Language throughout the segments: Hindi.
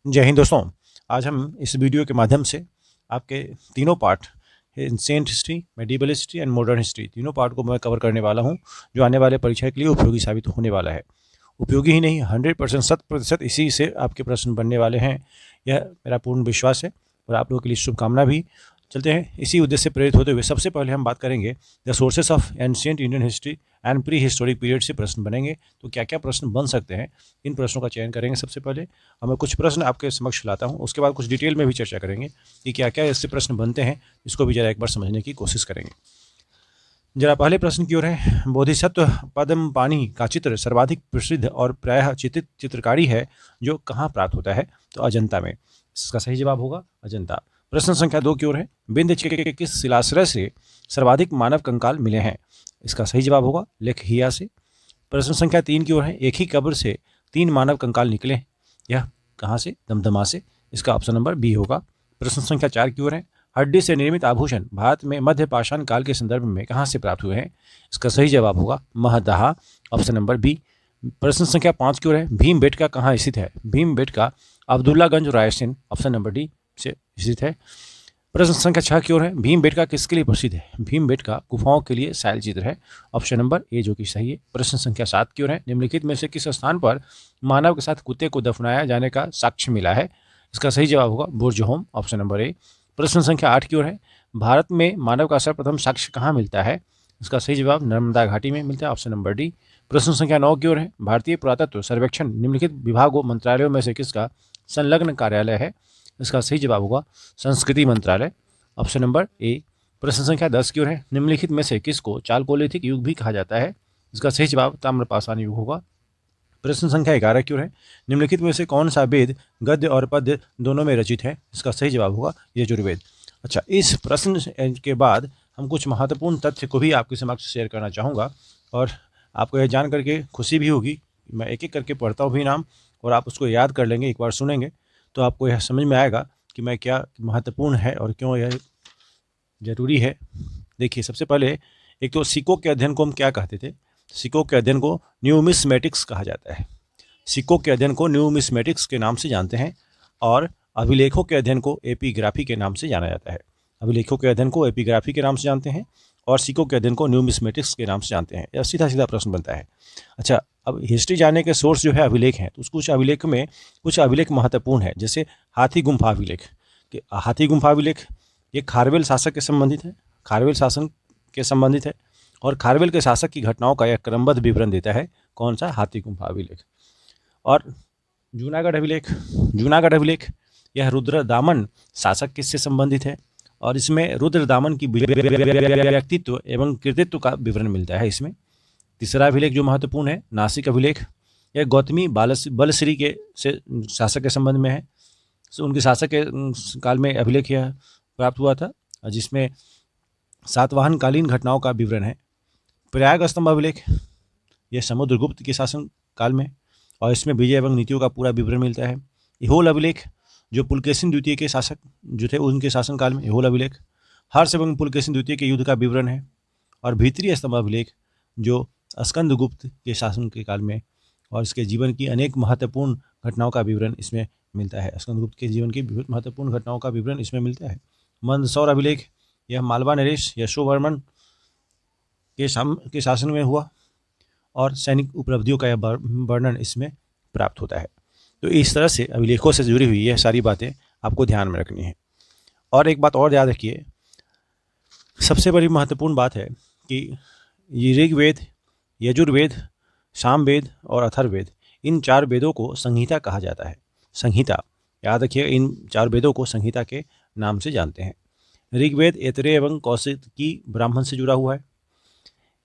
जय हिंद दोस्तों। आज हम इस वीडियो के माध्यम से आपके तीनों part ancient history, medieval history and modern history, तीनों पार्ट को मैं कवर करने वाला हूं, जो आने वाले परीक्षा के लिए उपयोगी साबित होने वाला है। उपयोगी ही नहीं, 100% 100% इसी से आपके प्रश्न बनने वाले हैं, यह मेरा पूर्ण विश्वास है और आप लोगों के लिए शुभकामना भी। चलते हैं इसी उद्देश्य से प्रेरित होते हुए सबसे पहले हम बात करेंगे the sources of ancient Indian history and pre historic period से प्रश्न बनेंगे। तो क्या क्या प्रश्न बन सकते हैं, इन प्रश्नों का चयन करेंगे। सबसे पहले मैं कुछ प्रश्न आपके समक्ष लाता हूं, उसके बाद कुछ डिटेल में भी चर्चा करेंगे कि क्या क्या इससे प्रश्न बनते हैं, इसको भी जरा एक बार समझने की कोशिश करेंगे। जरा पहले प्रश्न की ओर है। बोधिसत्व पद्मपाणि का चित्र सर्वाधिक प्रसिद्ध और प्रायः चित्रित चित्रकारी है जो कहाँ प्राप्त होता है? तो अजंता में। इसका सही जवाब होगा अजंता। प्रश्न संख्या 2 की ओर है। विंध्य के किस शिलाश्रय से सर्वाधिक मानव कंकाल मिले हैं? इसका सही जवाब होगा लेखहिया से। प्रश्न संख्या 3 की ओर है। एक ही कब्र से 3 मानव कंकाल निकले, यह कहाँ से? दमदमा से। इसका ऑप्शन नंबर बी होगा। प्रश्न संख्या 4 की ओर है। हड्डी से निर्मित आभूषण भारत में मध्य पाषाण काल के संदर्भ में कहाँ से प्राप्त हुए हैं? इसका सही जवाब होगा महदहा, ऑप्शन नंबर बी। प्रश्न संख्या 5 की ओर है। भीमबेटका कहाँ स्थित है? Bhimbetka Abdullaganj Raisen, option number D से स्थित है। प्रश्न संख्या 6 की ओर है। भीमबेटका किसके लिए प्रसिद्ध है? भीमबेटका गुफाओं के लिए शैल चित्र है, ऑप्शन नंबर ए जो कि सही है। प्रश्न संख्या 7 की ओर है। निम्नलिखित में से किस स्थान पर मानव के साथ कुत्ते को दफनाया जाने का साक्ष्य मिला है? इसका सही जवाब होगा बुर्ज-होम, ऑप्शन नंबर ए। प्रश्न संख्या 8 की ओर है। भारत में मानव का सर्वप्रथम साक्ष्य कहाँ मिलता है? इसका सही जवाब नर्मदा घाटी में मिलता है, ऑप्शन नंबर डी। प्रश्न संख्या 9 की ओर है। भारतीय पुरातत्व सर्वेक्षण निम्नलिखित विभागों मंत्रालयों में से किसका संलग्न कार्यालय है? इसका सही जवाब होगा संस्कृति मंत्रालय, ऑप्शन नंबर ए। प्रश्न संख्या 10 की ओर है। निम्नलिखित में से किसको चालकोलिथिक युग भी कहा जाता है? इसका सही जवाब ताम्रपाषाण युग होगा। प्रश्न संख्या 11 की ओर है। निम्नलिखित में से कौन सा वेद गद्य और पद्य दोनों में रचित है? इसका सही जवाब होगा यजुर्वेद। अच्छा, इस प्रश्न के बाद हम कुछ महत्वपूर्ण तथ्य को भी आपके समक्ष शेयर करना चाहूँगा और आपको यह जान करके खुशी भी होगी। मैं एक एक करके पढ़ता हूँ भी नाम और आप उसको याद कर लेंगे, एक बार सुनेंगे तो आपको यह समझ में आएगा कि मैं क्या महत्वपूर्ण है और क्यों यह जरूरी है। देखिए, सबसे पहले एक तो सिक्कों के अध्ययन को हम क्या कहते थे? सिक्कों के अध्ययन को न्यूमिस्मेटिक्स कहा जाता है। सिक्कों के अध्ययन को न्यूमिस्मेटिक्स के नाम से जानते हैं और अभिलेखों के अध्ययन को एपिग्राफी के नाम से जाना जाता है। अभिलेखों के अध्ययन को एपिग्राफी के नाम से जानते हैं और सिक्कों के अध्ययन को न्यूमिस्मेटिक्स के नाम से जानते हैं। यह सीधा सीधा प्रश्न बनता है। अच्छा, अब हिस्ट्री जानने के सोर्स जो है अभिलेख हैं, तो कुछ अभिलेख में कुछ अभिलेख महत्वपूर्ण है, जैसे हाथी गुम्फा अभिलेख। कि हाथी गुम्फा अभिलेख ये खारवेल शासक के संबंधित है, खारवेल शासन के संबंधित है और खारवेल के शासक की घटनाओं का यह क्रमबद्ध विवरण देता है। कौन सा? हाथी गुम्फा अभिलेख। और जूनागढ़ अभिलेख, जूनागढ़ अभिलेख यह रुद्रदामन शासक किससे संबंधित है और इसमें रुद्रदामन की व्यक्तित्व एवं कृतित्व का विवरण मिलता है इसमें। तीसरा अभिलेख जो महत्वपूर्ण है नासिक अभिलेख, यह गौतमी बलश्री के से शासक के संबंध में है। उनके शासक के काल में अभिलेख यह प्राप्त हुआ था, जिसमें सातवाहन कालीन घटनाओं का विवरण है। प्रयाग स्तंभ अभिलेख यह समुद्रगुप्त के शासन काल में और इसमें विजय एवं नीतियों का पूरा विवरण मिलता है। इहोल अभिलेख जो पुलकेशिन द्वितीय के शासक जो थे उनके शासनकाल में, इहोल अभिलेख। हर्ष एवं पुलकेशिन द्वितीय के युद्ध का विवरण है। और भीतरी स्तंभ अभिलेख जो स्कंदगुप्त के शासन के काल में और इसके जीवन की अनेक महत्वपूर्ण घटनाओं का विवरण इसमें मिलता है। स्कंदगुप्त के जीवन की बहुत महत्वपूर्ण घटनाओं का विवरण इसमें मिलता है। मंदसौर अभिलेख यह मालवा नरेश यशोवर्मन के शासन में हुआ और सैनिक उपलब्धियों का यह वर्णन इसमें प्राप्त होता है। तो इस तरह से अभिलेखों से जुड़ी हुई यह सारी बातें आपको ध्यान में रखनी है। और एक बात और याद रखिए, सबसे बड़ी महत्वपूर्ण बात है कि ऋग्वेद, यजुर्वेद, सामवेद और अथर्ववेद, इन 4 वेदों को संहिता कहा जाता है। संहिता याद रखिए, इन 4 वेदों को संहिता के नाम से जानते हैं। ऋग्वेद ऐतरेय एवं कौशिकी ब्राह्मण से जुड़ा हुआ है।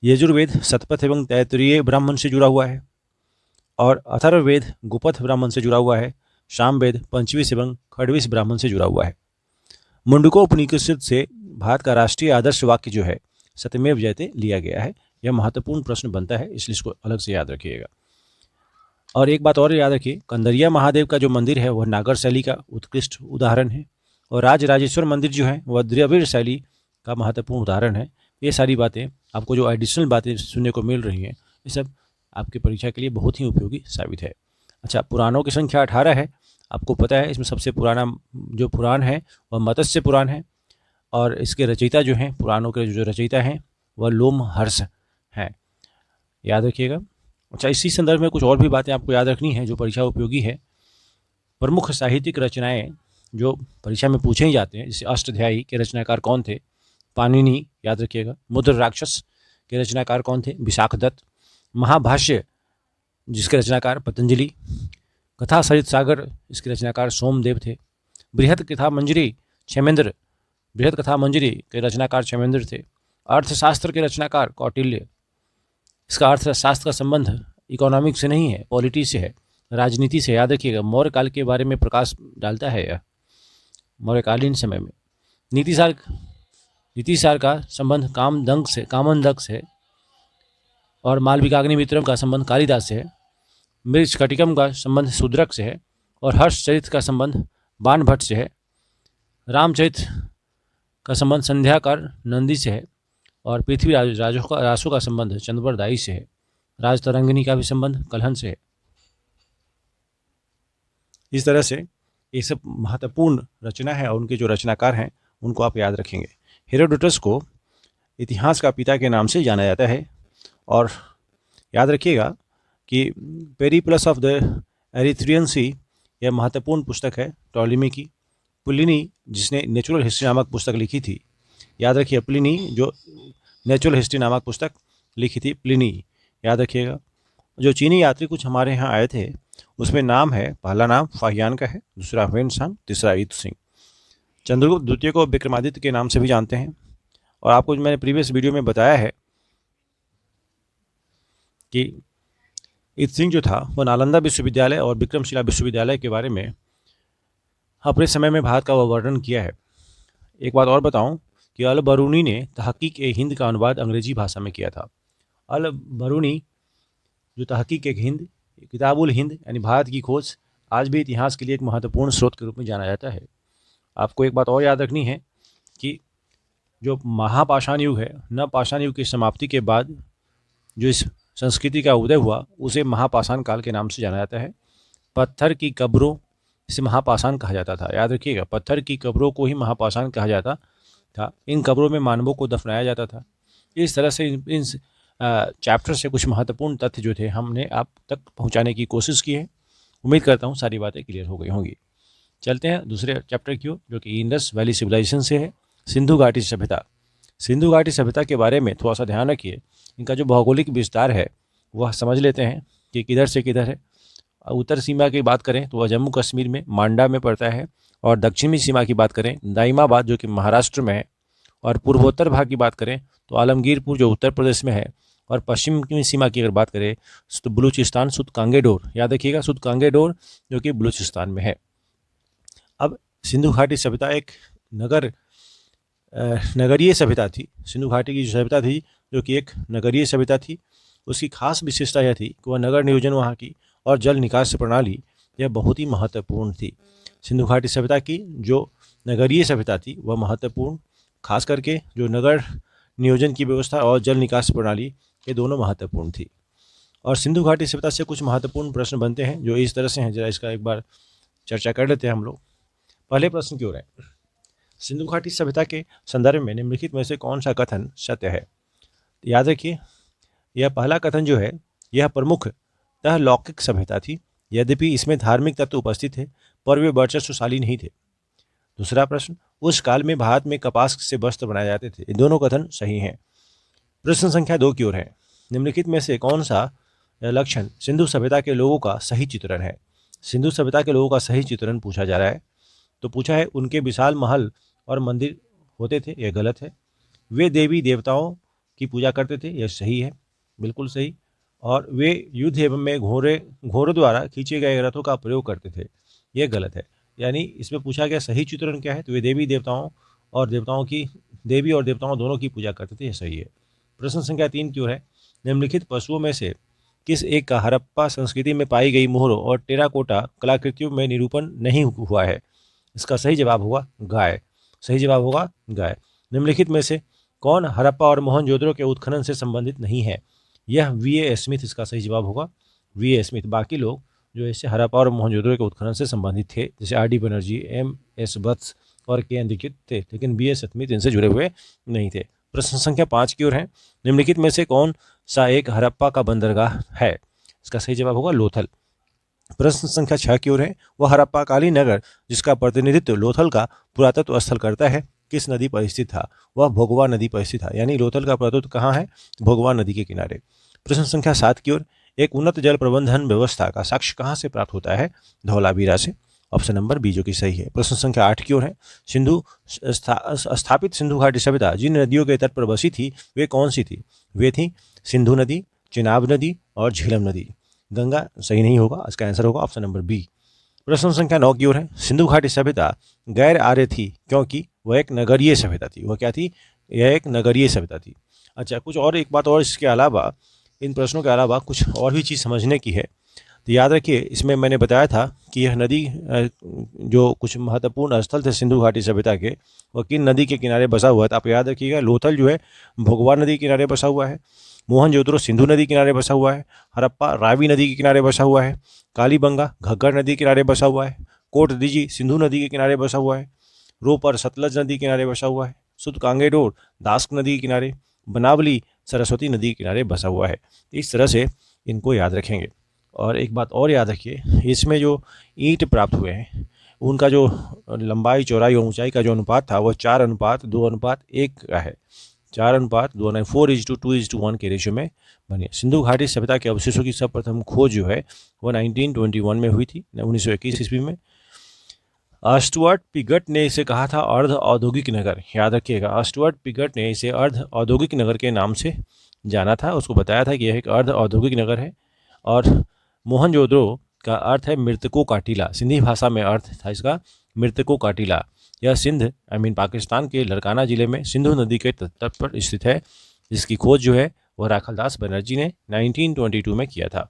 यजुर्वेद शतपथ एवं तैत्तिरीय ब्राह्मण से जुड़ा हुआ है और अथर्ववेद गुपथ ब्राह्मण से जुड़ा हुआ है। सामवेद पंचविश एवं खडविश ब्राह्मण से जुड़ा हुआ है। मुंडकोपनिषद से भारत का राष्ट्रीय आदर्श वाक्य जो है सत्यमेव जयते लिया गया है। यह महत्वपूर्ण प्रश्न बनता है, इसलिए इसको अलग से याद रखिएगा। और एक बात और याद रखिए, कंदरिया महादेव का जो मंदिर है वह नागर शैली का उत्कृष्ट उदाहरण है और राजराजेश्वर मंदिर जो है वह द्रविड़ शैली का महत्वपूर्ण उदाहरण है। ये सारी बातें आपको जो एडिशनल बातें सुनने को मिल रही हैं, ये सब आपकी परीक्षा के लिए बहुत ही उपयोगी साबित है। अच्छा, पुराणों की संख्या 18 है आपको पता है इसमें सबसे पुराना जो पुराण है वह मत्स्य पुराण है, और इसके रचयिता जो हैं, पुराणों के जो रचयिता हैं वह लोमहर्ष हैं, याद रखिएगा। अच्छा, इसी संदर्भ में कुछ और भी बातें आपको याद रखनी है जो परीक्षा उपयोगी है। प्रमुख साहित्यिक रचनाएं जो परीक्षा में पूछे ही जाते हैं, जैसे अष्टाध्यायी के रचनाकार कौन थे? पाणिनि, याद रखिएगा। मुद्र राक्षस के रचनाकार कौन थे? विशाखदत्त। महाभाष्य जिसके रचनाकार पतंजलि। कथा सरित सागर इसके रचनाकार सोमदेव थे। बृहत कथा मंजरी क्षेमेंद्र, बृहत कथा मंजरी के रचनाकार क्षेमेंद्र थे। अर्थशास्त्र के रचनाकार कौटिल्य। इसका अर्थशास्त्र का संबंध इकोनॉमिक्स से नहीं है, पॉलिटी से है, राजनीति से, याद रखिएगा। मौर्य काल के बारे में प्रकाश डालता है यह, मौर्यकालीन समय में। नीतिसार का संबंध कामनदंग से, और मालविकाग्निमित्रम का संबंध कालिदास से है। मृच्छकटिकम का संबंध शूद्रक से है, और हर्षचरित का संबंध बाणभट्ट से है। रामचरित का संबंध संध्याकार नंदी से है, और पृथ्वी रासों का संबंध चंद्रवरदायी से है। राजतरंगिणी का भी संबंध कलहन से है। इस तरह से ये सब महत्वपूर्ण रचना है, और उनके जो रचनाकार हैं उनको आप याद रखेंगे। हेरोडोटस को इतिहास का पिता के नाम से जाना जाता है, और याद रखिएगा कि पेरिप्लस ऑफ द एरिथ्रियन सी यह महत्वपूर्ण पुस्तक है टॉलेमी की। प्लिनी जिसने नेचुरल हिस्ट्री नामक पुस्तक लिखी थी, याद रखिए, प्लिनी जो नेचुरल हिस्ट्री नामक पुस्तक लिखी थी, प्लिनी, याद रखिएगा। जो चीनी यात्री कुछ हमारे यहाँ आए थे उसमें नाम है, पहला नाम फाहियान का है, दूसरा ह्वेनसांग, तीसरा ईत सिंह। चंद्रगुप्त द्वितीय को विक्रमादित्य के नाम से भी जानते हैं, और आपको मैंने प्रीवियस वीडियो में बताया है कि ईत सिंह जो था वह नालंदा विश्वविद्यालय और विक्रमशिला विश्वविद्यालय के बारे में अपने समय में भारत का वह वर्णन किया है। एक बात और बताऊं कि अल बरूनी ने तहकीक ए हिंद का अनुवाद अंग्रेजी भाषा में किया था। अल बरूनी जो तहकीक एक हिंद, किताबुल हिंद यानी भारत की खोज, आज भी इतिहास के लिए एक महत्वपूर्ण स्रोत के रूप में जाना जाता है। आपको एक बात और याद रखनी है कि जो महापाषाण युग है, नवपाषाण युग की समाप्ति के बाद जो इस संस्कृति का उदय हुआ उसे महापाषाण काल के नाम से जाना जाता है। पत्थर की कब्रों इसे महापाषाण कहा जाता था, याद रखिएगा। पत्थर की कब्रों को ही महापाषाण कहा जाता था। इन कब्रों में मानवों को दफनाया जाता था। इस तरह से इन चैप्टर से कुछ महत्वपूर्ण तथ्य जो थे हमने आप तक पहुंचाने की कोशिश की है। उम्मीद करता हूं सारी बातें क्लियर हो गई होंगी। चलते हैं दूसरे चैप्टर की ओर, जो कि इंडस वैली सिविलाइजेशन से है, सिंधु घाटी सभ्यता। सिंधु घाटी सभ्यता के बारे में थोड़ा सा ध्यान रखिए। इनका जो भौगोलिक विस्तार है वह समझ लेते हैं कि किधर से किधर है। उत्तर सीमा की बात करें तो वह जम्मू कश्मीर में मांडा में पड़ता है, और दक्षिणी सीमा की बात करें दाइमाबाद जो कि महाराष्ट्र में है, और पूर्वोत्तर भाग की बात करें तो आलमगीरपुर जो उत्तर प्रदेश में है, और पश्चिमी सीमा की अगर बात करें तो बलूचिस्तान सुद कांगेडोर, याद रखिएगा, सुद कांगेडोर जो कि बलूचिस्तान में है। अब सिंधु घाटी सभ्यता एक नगरीय सभ्यता थी। सिंधु घाटी की जो सभ्यता थी जो कि एक नगरीय सभ्यता थी, उसकी खास विशेषता यह थी कि वह नगर नियोजन वहाँ की और जल निकास प्रणाली यह बहुत ही महत्वपूर्ण थी। सिंधु घाटी सभ्यता की जो नगरीय सभ्यता थी वह महत्वपूर्ण, खास करके जो नगर नियोजन की व्यवस्था और जल निकास प्रणाली ये दोनों महत्वपूर्ण थी। और सिंधु घाटी सभ्यता से कुछ महत्वपूर्ण प्रश्न बनते हैं जो इस तरह से हैं, जरा इसका एक बार चर्चा कर लेते हैं हम लोग। पहले प्रश्न की ओर है, सिंधु घाटी सभ्यता के संदर्भ में निम्नलिखित में से कौन सा कथन सत्य है? याद रखिए, यह पहला कथन जो है यह प्रमुखतः लौकिक सभ्यता थी, यद्यपि इसमें धार्मिक तत्व उपस्थित थे पर वे वर्चस्वशाली नहीं थे। दूसरा प्रश्न, उस काल में भारत में कपास से वस्त्र बनाए जाते थे। ये दोनों कथन सही हैं। प्रश्न संख्या 2 की ओर है, निम्नलिखित में से कौन सा लक्षण सिंधु सभ्यता के लोगों का सही चित्रण है? सिंधु सभ्यता के लोगों का सही चित्रण पूछा जा रहा है। तो पूछा है उनके विशाल महल और मंदिर होते थे, यह गलत है। वे देवी देवताओं की पूजा करते थे, यह सही है, बिल्कुल सही। और वे युद्ध एवं में घोड़ों द्वारा खींचे गए रथों का प्रयोग करते थे, यह गलत है। यानी इसमें पूछा गया सही चित्रण क्या है, तो वे देवी और देवताओं दोनों की पूजा करते थे, यह सही है। प्रश्न संख्या 3 की ओर है, निम्नलिखित पशुओं में से किस एक का हड़प्पा संस्कृति में पाई गई मोहरों और टेराकोटा कलाकृतियों में निरूपण नहीं हुआ है? इसका सही जवाब होगा गाय। सही जवाब होगा गाय। निम्नलिखित में से कौन हड़प्पा और मोहनजोदड़ो के उत्खनन से संबंधित नहीं है? यह वी.ए. स्मिथ इसका सही जवाब होगा, वी.ए. स्मिथ। बाकी लोग जो इससे हड़प्पा और मोहनजोदड़ो के उत्खनन से संबंधित थे, जैसे R.D. बनर्जी, M.S. वत्स और K.N. दीक्षित थे, लेकिन B.S. स्मिथ इनसे जुड़े हुए नहीं थे। प्रश्न संख्या 5 की ओर है। निम्नलिखित में से कौन सा एक हड़प्पा का बंदरगाह है? इसका सही जवाब होगा लोथल। प्रश्न संख्या 6 की ओर है। वह हड़प्पाकालीन नगर जिसका प्रतिनिधित्व लोथल का पुरातत्व स्थल करता है किस नदी पर स्थित था? वह भोगवा नदी पर स्थित था, यानी लोथल का पुरातत्व कहाँ है? भोगवा नदी के किनारे। प्रश्न संख्या 7 की ओर। एक उन्नत जल प्रबंधन व्यवस्था का साक्ष्य कहाँ से प्राप्त होता है? धौलावीरा से। ऑप्शन नंबर बी जो कि सही है। प्रश्न संख्या 8 की ओर है। सिंधु स्थापित सिंधु घाटी सभ्यता जिन नदियों के तट पर बसी थी वे कौन सी थी? वे थी सिंधु नदी, चिनाब नदी और झेलम नदी। गंगा सही नहीं होगा, इसका आंसर होगा ऑप्शन नंबर बी। प्रश्न संख्या 9 की ओर है। सिंधु घाटी सभ्यता गैर आर्य थी क्योंकि वह एक नगरीय सभ्यता थी। वह क्या थी? यह एक नगरीय सभ्यता थी। अच्छा, कुछ और एक बात और इसके अलावा, इन प्रश्नों के अलावा कुछ और भी चीज़ समझने की है। तो याद रखिए, इसमें मैंने बताया था कि यह नदी जो कुछ महत्वपूर्ण स्थल थे सिंधु घाटी सभ्यता के, वह किन नदी के किनारे बसा हुआ है? तो आप याद रखिएगा, लोथल जो है भोगवा नदी के किनारे बसा हुआ है, मोहनजोदड़ो सिंधु नदी किनारे बसा हुआ है, हड़प्पा रावी नदी के किनारे बसा हुआ है, कालीबंगा घग्गर नदी के किनारे बसा हुआ है, कोट दीजी सिंधु नदी के किनारे बसा हुआ है, रोपर सतलज नदी के किनारे बसा हुआ है, सुत कांगेडोर दास्क नदी के किनारे, बनावली सरस्वती नदी के किनारे बसा हुआ है। इस तरह से इनको याद रखेंगे। और एक बात और याद रखिए, इसमें जो ईंट प्राप्त हुए हैं उनका जो लंबाई, चौड़ाई और ऊंचाई का जो अनुपात था वह 4:2:1 का है। 4:2, 4:2:1 के रेशियो में बनी। सिंधु घाटी सभ्यता के अवशेषों की सर्वप्रथम खोज जो है वह 1921 में हुई थी, 1921 ईस्वी में। स्टुअर्ट पिगट ने इसे कहा था अर्ध औद्योगिक नगर। याद रखिएगा, स्टुअर्ट पिगट ने इसे अर्ध औद्योगिक नगर के नाम से जाना था। उसको बताया था कि यह एक अर्ध औद्योगिक नगर है। और मोहनजोदड़ो का अर्थ है मृतकों का टीला। सिंधी भाषा में अर्थ था इसका मृतकों का टीला। यह सिंध पाकिस्तान के लड़काना जिले में सिंधु नदी के तट पर स्थित है, जिसकी खोज जो है वह राखलदास बनर्जी ने 1922 में किया था।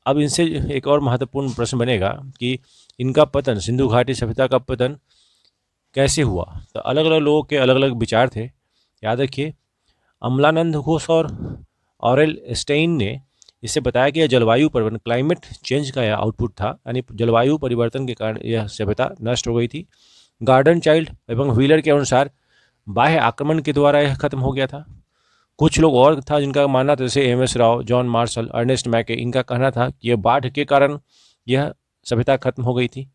अब इनसे एक और महत्वपूर्ण प्रश्न बनेगा कि इनका पतन, सिंधु घाटी सभ्यता का पतन कैसे हुआ? तो अलग अलग लोगों के अलग अलग विचार थे। याद रखिए, अमलानंद घोष और ऑरेल स्टेइन ने इसे बताया कि यह जलवायु परिवर्तन, क्लाइमेट चेंज का यह आउटपुट था, यानी जलवायु परिवर्तन के कारण यह सभ्यता नष्ट हो गई थी। गार्डन चाइल्ड एवं व्हीलर के अनुसार बाह्य आक्रमण के द्वारा यह खत्म हो गया था। कुछ लोग और था जिनका मानना था, जैसे M S Rao, John Marshall, Ernest Mackay, इनका कहना था कि यह बाढ़ के कारण यह सभ्यता खत्म हो गई थी।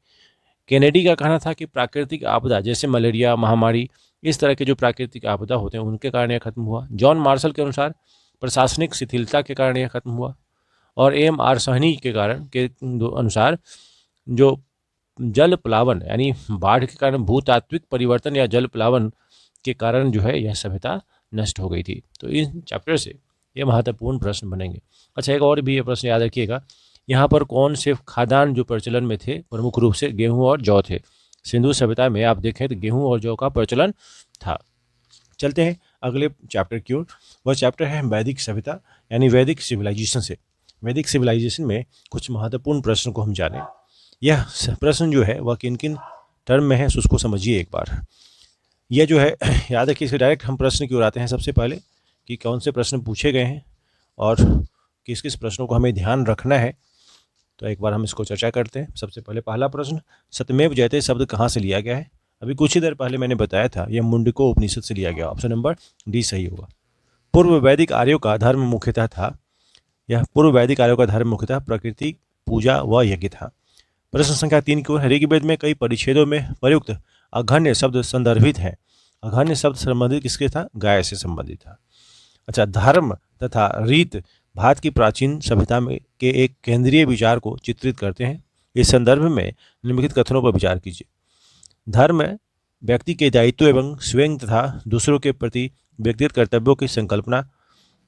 केनेडी का कहना था कि प्राकृतिक आपदा जैसे मलेरिया, महामारी, इस तरह के जो प्राकृतिक आपदा होते हैं उनके कारण यह खत्म हुआ। जॉन मार्शल के अनुसार प्रशासनिक शिथिलता के कारण यह खत्म हुआ। और M.R. सहनी के कारण के अनुसार जो जल प्लावन, यानी बाढ़ के कारण भूतात्विक परिवर्तन या जल प्लावन के कारण जो है यह सभ्यता नष्ट हो गई थी। तो इन चैप्टर से ये महत्वपूर्ण प्रश्न बनेंगे। अच्छा, एक और भी ये प्रश्न याद रखिएगा, यहाँ पर कौन से खाद्यान्न जो प्रचलन में थे? प्रमुख रूप से गेहूँ और जौ थे। सिंधु सभ्यता में आप देखें तो गेहूँ और जौ का प्रचलन था। चलते हैं अगले चैप्टर की ओर। वह चैप्टर है वैदिक सभ्यता, यानी वैदिक सिविलाइजेशन से। वैदिक सिविलाइजेशन में कुछ महत्वपूर्ण प्रश्न को हम जानें। यह प्रश्न जो है वह किन किन टर्म में है उसको समझिए एक बार। यह जो है याद रखिए, इसके डायरेक्ट हम प्रश्न की ओर आते हैं। सबसे पहले कि कौन से प्रश्न पूछे गए हैं और किस किस प्रश्नों को हमें ध्यान रखना है, तो एक बार हम इसको चर्चा करते हैं। सबसे पहले पहला प्रश्न, सत्यमेव जयते शब्द कहाँ से लिया गया है? अभी कुछ ही देर पहले मैंने बताया था, यह मुंडको उपनिषद से लिया गया। ऑप्शन नंबर डी सही होगा। पूर्व वैदिक आर्यों का धर्म मुख्यतः था, यह पूर्व वैदिक आर्यों का धर्म मुख्यतः प्रकृति पूजा व यज्ञ था। प्रश्न संख्या 3 की ओर, ऋग्वेद में कई परिच्छेदों में प्रयुक्त अघन्य शब्द संदर्भित है। अघन्य शब्द संबंधित किसके था? गाय से संबंधित था। अच्छा, धर्म तथा रीत भारत की प्राचीन सभ्यता में के एक केंद्रीय विचार को चित्रित करते हैं। इस संदर्भ में निम्नलिखित कथनों पर विचार कीजिए। धर्म व्यक्ति के दायित्व एवं स्वयं तथा दूसरों के प्रति व्यक्तिगत कर्तव्यों की संकल्पना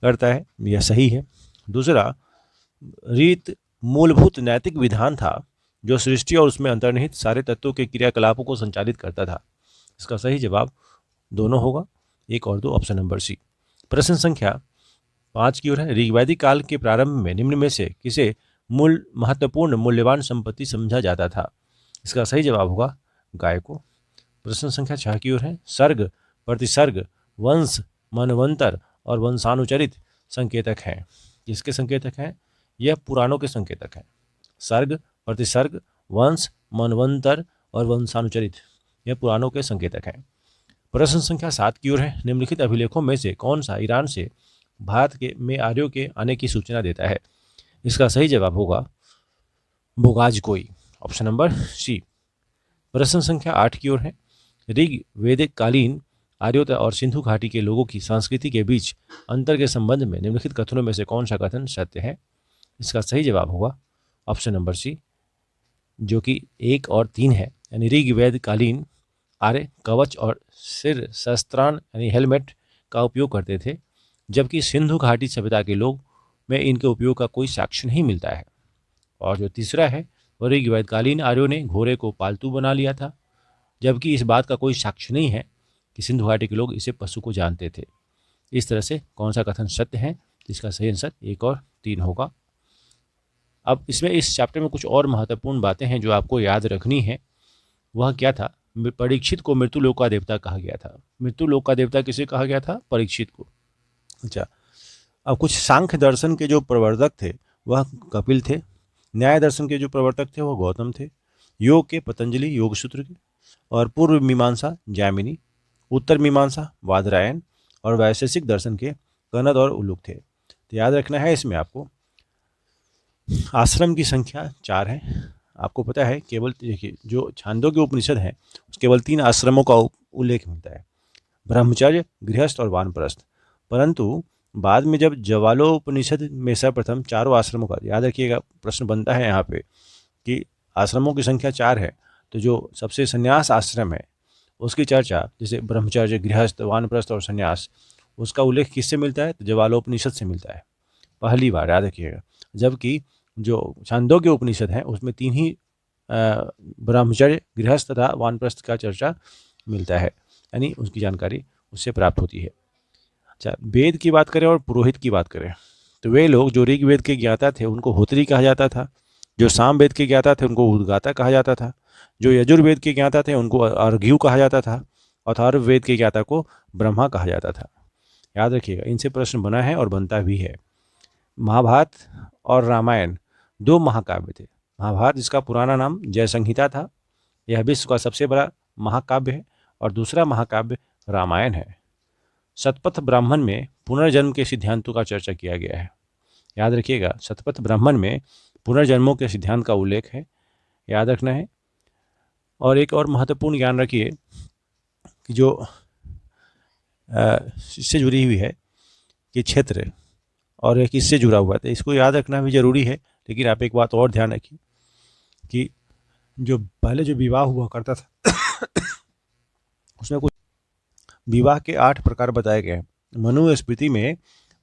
करता है, यह सही है। दूसरा, रीत मूलभूत नैतिक विधान था जो सृष्टि और उसमें अंतर्निहित सारे तत्वों के क्रियाकलापों को संचालित करता था। इसका सही जवाब दोनों होगा, 1 और 2, ऑप्शन नंबर सी। प्रश्न संख्या 5 की ओर है, ऋग्वैदिक काल के प्रारंभ में निम्न में से किसे महत्वपूर्ण मूल्यवान संपत्ति समझा जाता था? इसका सही जवाब होगा गाय को। प्रश्न संख्या 6 की ओर है, सर्ग, प्रतिसर्ग, वंश, मनवंतर और वंशानुचरित संकेतक हैं। किसके संकेतक हैं? यह पुराणों के संकेतक हैं। सर्ग, प्रतिसर्ग, वंश, मनवंतर और वंशानुचरित यह पुराणों के संकेतक हैं। प्रश्न संख्या 7 की ओर है। निम्नलिखित अभिलेखों में से कौन सा ईरान से भारत के में आर्यों के आने की सूचना देता है? इसका सही जवाब होगा बोगाजकोई, ऑप्शन नंबर सी। प्रश्न संख्या 8 की ओर है। ऋग वैदिक कालीन आर्यों और सिंधु घाटी के लोगों की संस्कृति के बीच अंतर के संबंध में निम्नलिखित कथनों में से कौन सा कथन सत्य है? इसका सही जवाब होगा ऑप्शन नंबर सी, जो कि 1 और 3 है। यानी ऋग वैदिक कालीन आर्य कवच और सिर शस्त्रान यानी हेलमेट का उपयोग करते थे, जबकि सिंधु घाटी सभ्यता के लोग में इनके उपयोग का कोई साक्ष्य नहीं मिलता है। और जो तीसरा है, वह ऋग वैदिककालीन आर्यों ने घोड़े को पालतू बना लिया था, जबकि इस बात का कोई साक्ष्य नहीं है कि सिंधु घाटी के लोग इसे पशु को जानते थे। इस तरह से कौन सा कथन सत्य है? इसका सही आंसर 1 और 3 होगा। अब इसमें इस चैप्टर में कुछ और महत्वपूर्ण बातें हैं जो आपको याद रखनी है। वह क्या था? परीक्षित को मृत्युलोक का देवता कहा गया था। मृत्युलोक का देवता किसे कहा गया था? परीक्षित को। अच्छा, अब कुछ सांख्य दर्शन के जो प्रवर्तक थे वह कपिल थे। न्याय दर्शन के जो प्रवर्तक थे वह गौतम थे। योग के पतंजलि योग सूत्र के, और पूर्व मीमांसा जैमिनी, उत्तर मीमांसा वादरायण और वैशेषिक दर्शन के कनद और उल्लुक थे। तो याद रखना है इसमें आपको आश्रम की संख्या 4 है। आपको पता है केवल देखिए जो छांदोग्य उपनिषद है केवल 3 आश्रमों का उल्लेख मिलता है, ब्रह्मचर्य, गृहस्थ और वानप्रस्थ। परंतु बाद में जब जवालोपनिषद में सर्वप्रथम 4 आश्रमों का, याद रखिएगा प्रश्न बनता है यहाँ पे कि आश्रमों की संख्या 4 है, तो जो सबसे संन्यास आश्रम है उसकी चर्चा, जैसे ब्रह्मचर्य, गृहस्थ, वानप्रस्थ और संन्यास, उसका उल्लेख किससे मिलता है? तो जवालोपनिषद से मिलता है पहली बार, याद रखिएगा। जबकि जो छांदोग्य उपनिषद है उसमें 3 ही ब्रह्मचर्य, गृहस्थ तथा वानप्रस्थ का चर्चा मिलता है, यानी उसकी जानकारी उससे प्राप्त होती है। अच्छा, वेद की बात करें और पुरोहित की बात करें तो वे लोग जो ऋग्वेद के ज्ञाता थे उनको होत्री कहा जाता था, जो सामवेद के ज्ञाता थे उनको उद्गाता कहा जाता था, जो यजुर्वेद के ज्ञाता थे उनको अर्घ्यु कहा जाता था, अथर्ववेद के ज्ञाता को ब्रह्मा कहा जाता था। याद रखिएगा, इनसे प्रश्न बना है और बनता भी है। महाभारत और रामायण 2 महाकाव्य थे। महाभारत, जिसका पुराना नाम जय संहिता था, यह विश्व का सबसे बड़ा महाकाव्य है, और दूसरा महाकाव्य रामायण है। शतपथ ब्राह्मण में पुनर्जन्म के सिद्धांतों का चर्चा किया गया है। याद रखिएगा, शतपथ ब्राह्मण में पुनर्जन्मों के सिद्धांत का उल्लेख है, याद रखना है। और एक और महत्वपूर्ण ज्ञान रखिए कि जो इससे जुड़ी हुई है कि क्षेत्र और एक इससे जुड़ा हुआ था, इसको याद रखना भी जरूरी है। लेकिन आप एक बात और ध्यान रखिए कि जो पहले जो विवाह हुआ करता था उसमें कुछ विवाह के 8 प्रकार बताए गए हैं।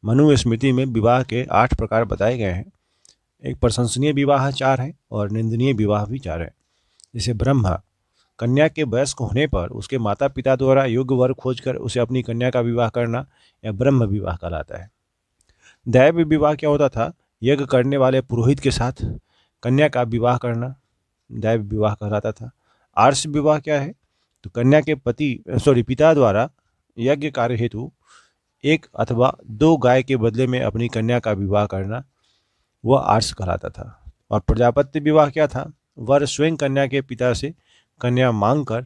मनुस्मृति में विवाह के 8 प्रकार बताए गए हैं। एक प्रशंसनीय विवाह 4 है और निंदनीय विवाह भी 4 है। जैसे ब्रह्मा, कन्या के वयस्क होने पर उसके माता पिता द्वारा योग्य वर खोजकर उसे अपनी कन्या का विवाह करना यह ब्रह्म विवाह कहलाता है। दैव विवाह क्या होता था? यज्ञ करने वाले पुरोहित के साथ कन्या का विवाह करना दैव विवाह कहलाता था। आर्ष विवाह क्या है? तो कन्या के पिता द्वारा यज्ञ कार्य हेतु 1 अथवा 2 गाय के बदले में अपनी कन्या का विवाह करना, वह आर्ष कहलाता था। और प्रजापत्य विवाह क्या था? वर स्वयं कन्या के पिता से कन्या मांग कर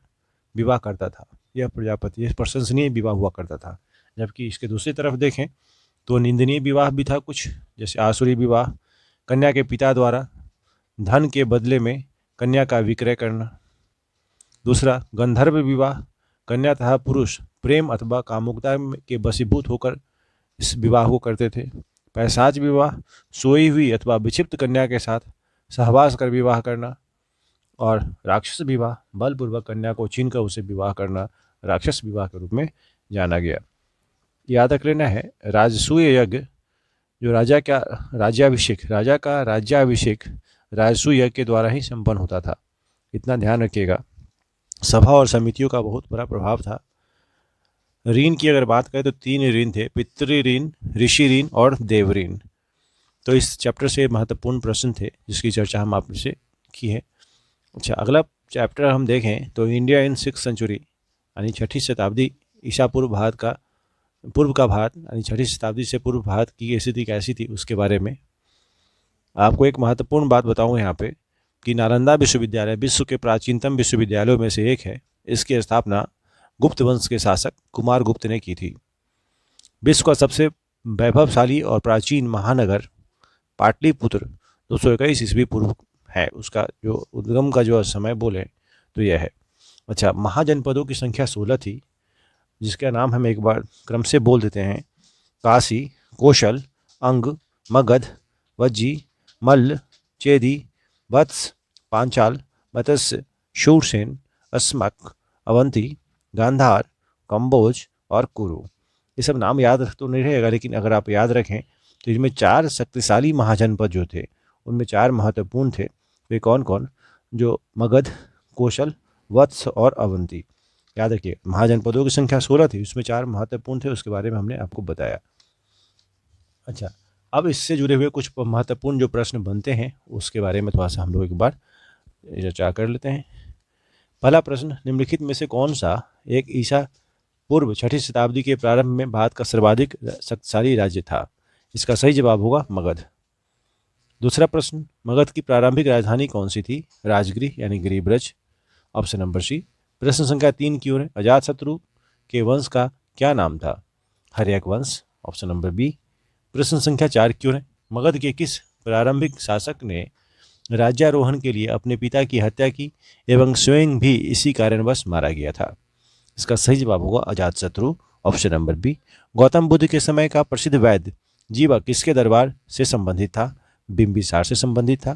विवाह करता था, यह प्रजापति, यह प्रशंसनीय विवाह हुआ करता था। जबकि इसके दूसरी तरफ देखें तो निंदनीय विवाह भी था कुछ, जैसे आसुरी विवाह, कन्या के पिता द्वारा धन के बदले में कन्या का विक्रय करना। दूसरा, गंधर्व विवाह, कन्या तथा पुरुष प्रेम अथवा कामुकता के वशीभूत होकर इस विवाह को करते थे। पैशाच विवाह, सोई हुई अथवा विक्षिप्त कन्या के साथ सहवास कर विवाह करना। और राक्षस विवाह, बलपूर्वक कन्या को छीनकर उसे विवाह करना राक्षस विवाह के रूप में जाना गया। याद रख लेना है, राजसूय यज्ञ जो राजा का राज्याभिषेक राजसूय यज्ञ के द्वारा ही संपन्न होता था, इतना ध्यान रखिएगा। सभा और समितियों का बहुत बड़ा प्रभाव था। ऋण की अगर बात करें तो 3 ऋण थे, पितृ ऋण, ऋषि ऋण और देव ऋण। तो इस चैप्टर से महत्वपूर्ण प्रश्न थे जिसकी चर्चा हम आपसे की है। अच्छा, अगला चैप्टर हम देखें तो इंडिया इन 6th सेंचुरी यानी 6ठी शताब्दी ईसा पूर्व का भारत यानी 6ठी शताब्दी से पूर्व भारत की स्थिति कैसी थी उसके बारे में। आपको एक महत्वपूर्ण बात बताऊं यहाँ पे कि नालंदा विश्वविद्यालय विश्व के प्राचीनतम विश्वविद्यालयों में से एक है। इसकी स्थापना गुप्त वंश के शासक कुमार गुप्त ने की थी। विश्व का सबसे वैभवशाली और प्राचीन महानगर पाटलिपुत्र 221 ईस्वी पूर्व है। उसका जो उद्गम का जो समय बोले तो यह है। अच्छा, महाजनपदों की संख्या 16 थी, जिसका नाम हम एक बार क्रम से बोल देते हैं। काशी, कौशल, अंग, मगध, वज्जी, मल्ल, चेदी, वत्स, पांचाल, मत्स्य, शूरसेन, अस्मक, अवंती, गांधार, कंबोज और कुरु। ये सब नाम याद रख तो नहीं रहेगा, लेकिन अगर आप याद रखें तो इसमें 4 शक्तिशाली महाजनपद जो थे उनमें 4 महत्वपूर्ण थे। वे कौन कौन? जो मगध, कौशल, वत्स और अवंती। याद रखिए, महाजनपदों की संख्या 16 थी, उसमें 4 महत्वपूर्ण थे, उसके बारे में हमने आपको बताया। अच्छा, अब इससे जुड़े हुए कुछ महत्वपूर्ण जो प्रश्न बनते हैं उसके बारे में थोड़ा सा हम लोग एक बार चर्चा कर लेते हैं। पहला प्रश्न, निम्नलिखित में से कौन सा एक ईसा पूर्व 6ठी शताब्दी के प्रारंभ में भारत का सर्वाधिक शक्तिशाली राज्य था? इसका सही जवाब होगा मगध। दूसरा प्रश्न, मगध की प्रारंभिक राजधानी कौन सी थी? राजगिरी यानी गिरिब्रज, ऑप्शन नंबर सी। प्रश्न संख्या 3 की ओर है। अजातशत्रु के वंश का क्या नाम था? हर्यक वंश, ऑप्शन नंबर बी। प्रश्न संख्या 4 की ओर है। मगध के किस प्रारंभिक शासक ने राज्यारोहण के लिए अपने पिता की हत्या की एवं स्वयं भी इसी कारणवश मारा गया था? इसका सही जवाब होगा Ajatashatru, option number B. Gautam Buddha के समय का प्रसिद्ध वैद्य जीवा किसके दरबार से संबंधित था? बिंबिसार से संबंधित था।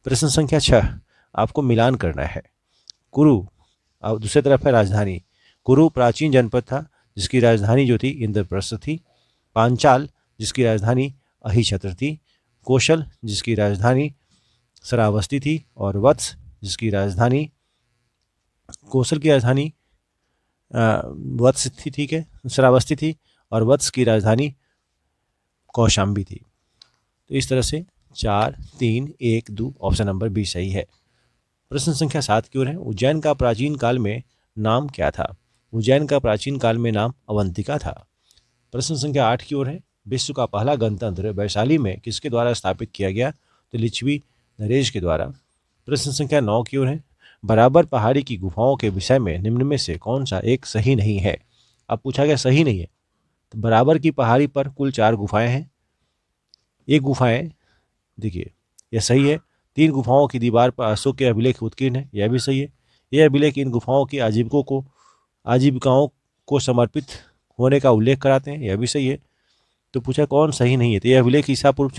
प्रश्न संख्या 6, आपको मिलान करना है। कुरु, अब दूसरी तरफ है राजधानी। कुरु प्राचीन जनपद था जिसकी राजधानी जो थी इंद्रप्रस्थ थी। पांचाल जिसकी राजधानी अहिछत्र थी। कौशल जिसकी राजधानी श्रावस्ती थी। और वत्स जिसकी राजधानी, कौशल की राजधानी वत्स थी, ठीक है, श्रावस्ती थी, और वत्स की राजधानी कौशाम्बी थी। तो इस तरह से 4, 3, 1, 2 ऑप्शन नंबर बी सही है। प्रश्न संख्या 7 की ओर है। उज्जैन का प्राचीन काल में नाम क्या था? उज्जैन का प्राचीन काल में नाम अवंतिका था। प्रश्न संख्या 8 की ओर है। विश्व का पहला गणतंत्र वैशाली में किसके द्वारा स्थापित किया गया? तो लिच्छवी नरेश के द्वारा। प्रश्न संख्या 9 की ओर है। बराबर पहाड़ी की गुफाओं के विषय में निम्न में से कौन सा एक सही नहीं है? अब पूछा गया सही नहीं है, तो बराबर की पहाड़ी पर कुल 4 गुफाएं हैं। ये गुफाएं, देखिए, यह सही है। 3 गुफाओं की दीवार पर अशोक के अभिलेख उत्कीर्ण है, यह भी सही है। यह अभिलेख इन गुफाओं की आजीविकाओं को समर्पित होने का उल्लेख कराते हैं, यह भी सही है। तो पूछा कौन सही नहीं है, तो यह अभिलेख ईसा पूर्व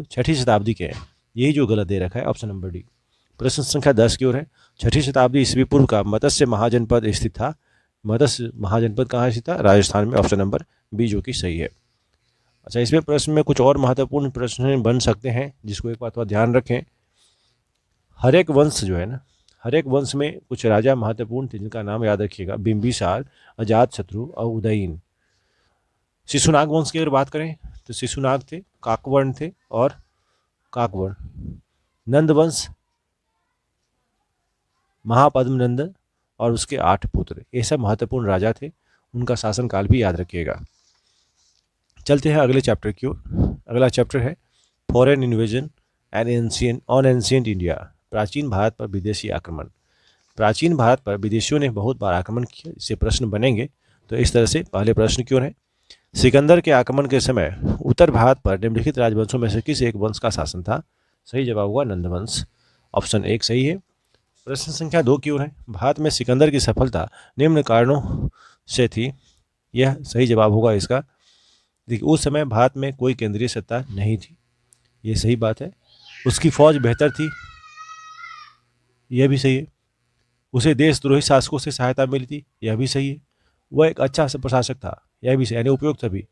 छठी शताब्दी के हैं। यही जो गलत दे रखा है, ऑप्शन नंबर डी। प्रश्न संख्या 10 की ओर है। 6ठी शताब्दी ईस्वी पूर्व का मत्स्य महाजनपद स्थित था। मत्स्य महाजनपद कहाँ स्थित था? राजस्थान में, ऑप्शन नंबर बी जो कि सही है। अच्छा, इसमें प्रश्न में कुछ और महत्वपूर्ण प्रश्न बन सकते हैं जिसको एक बात थोड़ा ध्यान रखें। हर एक वंश जो है ना, हर एक वंश में कुछ राजा महत्वपूर्ण थे जिनका नाम याद रखिएगा। बिंबिसार, अजातशत्रु और उदयन। शिशुनाग वंश की अगर बात करें तो शिशुनाग थे, काकवर्ण थे और काकवर्ण। नंद वंश, महापद्मनंद और उसके 8 पुत्र, ये सब महत्वपूर्ण राजा थे। उनका शासनकाल भी याद रखिएगा। चलते हैं अगले चैप्टर की ओर। अगला चैप्टर है foreign invasion and ancient India. प्राचीन भारत पर विदेशी आक्रमण। प्राचीन भारत पर विदेशियों ने बहुत बार आक्रमण किया, इससे प्रश्न बनेंगे। तो इस तरह से पहले प्रश्न की ओर है। सिकंदर के आक्रमण के समय उत्तर भारत पर निम्नलिखित राजवंशों में से किस एक वंश का शासन था? सही जवाब हुआ नंद वंश, ऑप्शन 1 सही है। प्रश्न संख्या 2 की ओर है। भारत में सिकंदर की सफलता निम्न कारणों से थी, यह सही जवाब होगा इसका। देखिए, उस समय भारत में कोई केंद्रीय सत्ता नहीं थी, ये सही बात है। उसकी फौज बेहतर थी, यह भी सही है। उसे देशद्रोही शासकों से सहायता मिली थी, यह भी सही है। वह एक अच्छा प्रशासक था, यह भी सही, यानी उपयुक्त भी।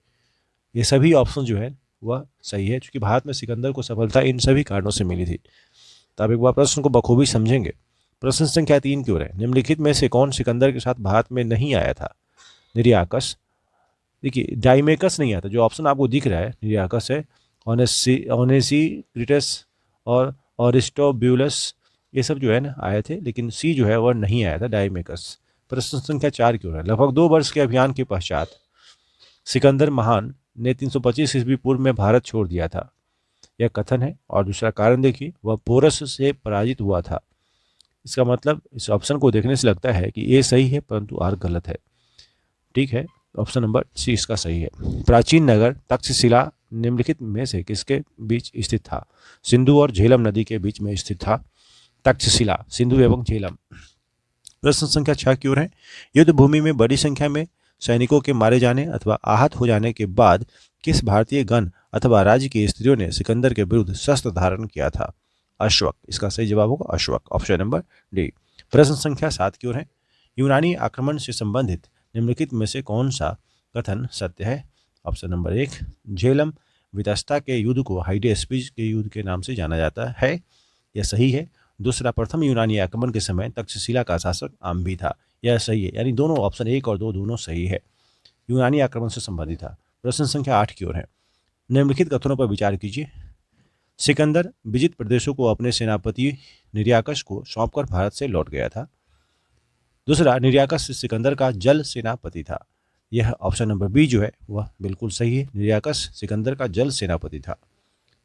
ये सभी ऑप्शन जो है वह सही है, क्योंकि भारत में सिकंदर को सफलता इन सभी कारणों से मिली थी। तो अब एक बार प्रश्न को बखूबी समझेंगे। प्रश्न संख्या 3 की ओर है। निम्नलिखित में से कौन सिकंदर के साथ भारत में नहीं आया था? निरियाकस, देखिए डाइमेकस नहीं आता, जो ऑप्शन आपको दिख रहा है निरियाकस है, ओनेसिक्रिटस और अरिस्टोब्यूलस, ये सब जो है ना आए थे, लेकिन सी जो है वह नहीं आया था, डाइमेकस। प्रश्न संख्या 4 की ओर है। लगभग 2 वर्ष के अभियान के पश्चात सिकंदर महान ने 325 ईस्वी पूर्व में भारत छोड़ दिया था, यह कथन है। और दूसरा कारण देखिए, वह पोरस से पराजित हुआ था। इसका मतलब इस ऑप्शन को देखने से लगता है कि ए सही है परंतु आर गलत है। ठीक है, ऑप्शन नंबर सी इसका सही है। प्राचीन नगर तक्षशिला निम्नलिखित में से किसके बीच स्थित था? सिंधु और झेलम नदी के बीच में स्थित था तक्षशिला, सिंधु एवं झेलम। प्रश्न संख्या 6 की ओर है। युद्ध भूमि में बड़ी संख्या में सैनिकों के मारे जाने अथवा आहत हो जाने के बाद किस भारतीय गण अथवा राज्य की स्त्रियों ने सिकंदर के विरुद्ध शस्त्र धारण किया था? अश्वक। इसका सही जवाब होगा अश्वक, ऑप्शन नंबर डी। प्रश्न संख्या 7 की ओर है। यूनानी आक्रमण से संबंधित निम्नलिखित में से कौन सा कथन सत्य है? ऑप्शन नंबर 1, झेलम वितस्ता के युद्ध को हाइडेस्पिस के युद्ध के नाम से जाना जाता है, यह सही है। दूसरा, प्रथम यूनानी आक्रमण के समय तक्षशिला का शासक आम्भी था, यह सही है। यानी दोनों ऑप्शन 1 और 2 दोनों सही है, यूनानी आक्रमण से संबंधित था। प्रश्न संख्या 8 की ओर है। निम्नलिखित कथनों पर विचार कीजिए। सिकंदर विजित प्रदेशों को अपने सेनापति निर्याकस को सौंपकर भारत से लौट गया था। दूसरा, निर्याकस सिकंदर का जल सेनापति था, यह ऑप्शन नंबर बी जो है वह बिल्कुल सही है, निर्याकस सिकंदर का जल सेनापति था।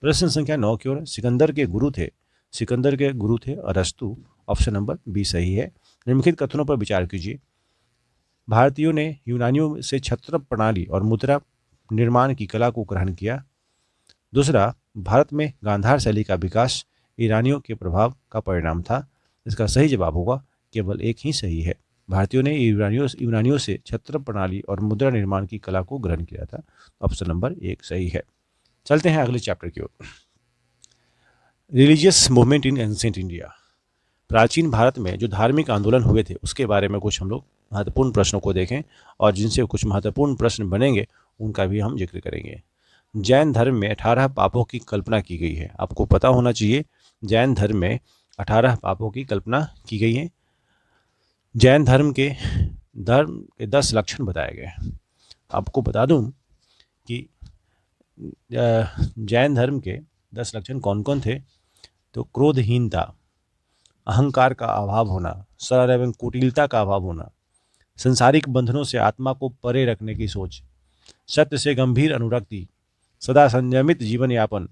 प्रश्न संख्या 9 की ओर। सिकंदर के गुरु थे अरस्तु, ऑप्शन नंबर बी सही है। निम्नलिखित कथनों पर विचार कीजिए। भारतीयों ने यूनानियों से छत्र प्रणाली और मुद्रा निर्माण की कला को ग्रहण किया। दूसरा, भारत में गांधार शैली का विकास ईरानियों के प्रभाव का परिणाम था। इसका सही जवाब होगा केवल एक ही सही है, भारतीयों ने यूनानियों से छत्र प्रणाली और मुद्रा निर्माण की कला को ग्रहण किया था, ऑप्शन नंबर 1 सही है। चलते हैं अगले चैप्टर की ओर। Religious movement in ancient India. प्राचीन भारत में जो धार्मिक आंदोलन हुए थे उसके बारे में कुछ हम लोग महत्वपूर्ण प्रश्नों को देखें, और जिनसे कुछ महत्वपूर्ण प्रश्न बनेंगे उनका भी हम जिक्र करेंगे। जैन धर्म में 18 पापों की कल्पना की गई है। आपको पता होना चाहिए, जैन धर्म में 18 पापों की कल्पना की गई है। जैन धर्म के 10 लक्षण बताए गए हैं। आपको बता दूं कि जैन धर्म के 10 लक्षण कौन कौन थे। तो क्रोधहीनता, अहंकार का अभाव होना, सरल एवं कुटिलता का अभाव होना, संसारिक बंधनों से आत्मा को परे रखने की सोच, सत्य से गंभीर अनुरक्ति, सदा संयमित जीवन यापन,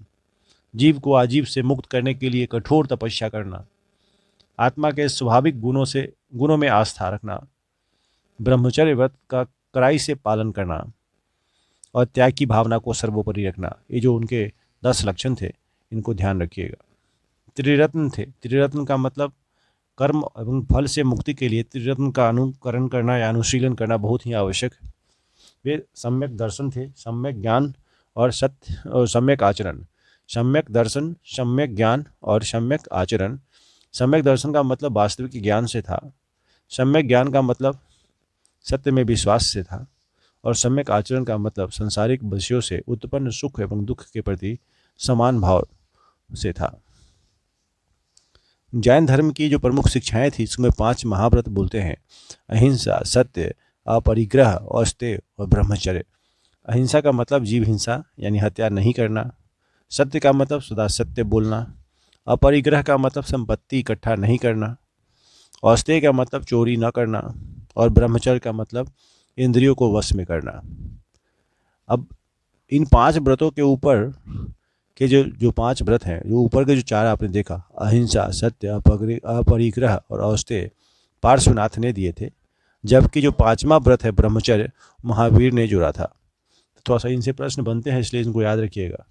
जीव को आजीव से मुक्त करने के लिए कठोर तपस्या करना, आत्मा के स्वाभाविक गुणों में आस्था रखना, ब्रह्मचर्य व्रत का कड़ाई से पालन करना और त्याग की भावना को सर्वोपरि रखना। ये जो उनके 10 लक्षण थे, इनको ध्यान रखिएगा। त्रिरत्न थे। त्रिरत्न का मतलब कर्म एवं फल से मुक्ति के लिए त्रिरत्न का अनुकरण करना या अनुशीलन करना बहुत ही आवश्यक है। वे सम्यक दर्शन थे, सम्यक ज्ञान और सत्य और सम्यक आचरण। सम्यक दर्शन, सम्यक ज्ञान और सम्यक आचरण। सम्यक दर्शन का मतलब वास्तविक ज्ञान से था, सम्यक ज्ञान का मतलब सत्य में विश्वास से था, और सम्यक आचरण का मतलब संसारिक विषयों से उत्पन्न सुख एवं दुख के प्रति समान भाव से था। जैन धर्म की जो प्रमुख शिक्षाएं थी, इसमें 5 महाव्रत बोलते हैं: अहिंसा, सत्य, अपरिग्रह, औस्तेय और ब्रह्मचर्य। अहिंसा का मतलब जीव हिंसा यानी हत्या नहीं करना। सत्य का मतलब सदा सत्य बोलना। अपरिग्रह का मतलब संपत्ति इकट्ठा नहीं करना। औस्तेय का मतलब चोरी न करना। और ब्रह्मचर्य का मतलब इंद्रियों को वश में करना। अब इन 5 व्रतों के ऊपर के जो 5 व्रत हैं, जो ऊपर के जो 4 आपने देखा, अहिंसा, सत्य, अपरिग्रह और औस्तेय, पार्श्वनाथ ने दिए थे, जबकि जो 5वां व्रत है ब्रह्मचर्य, महावीर ने जोड़ा था। थोड़ा सा इनसे प्रश्न बनते हैं, इसलिए इनको याद रखिएगा।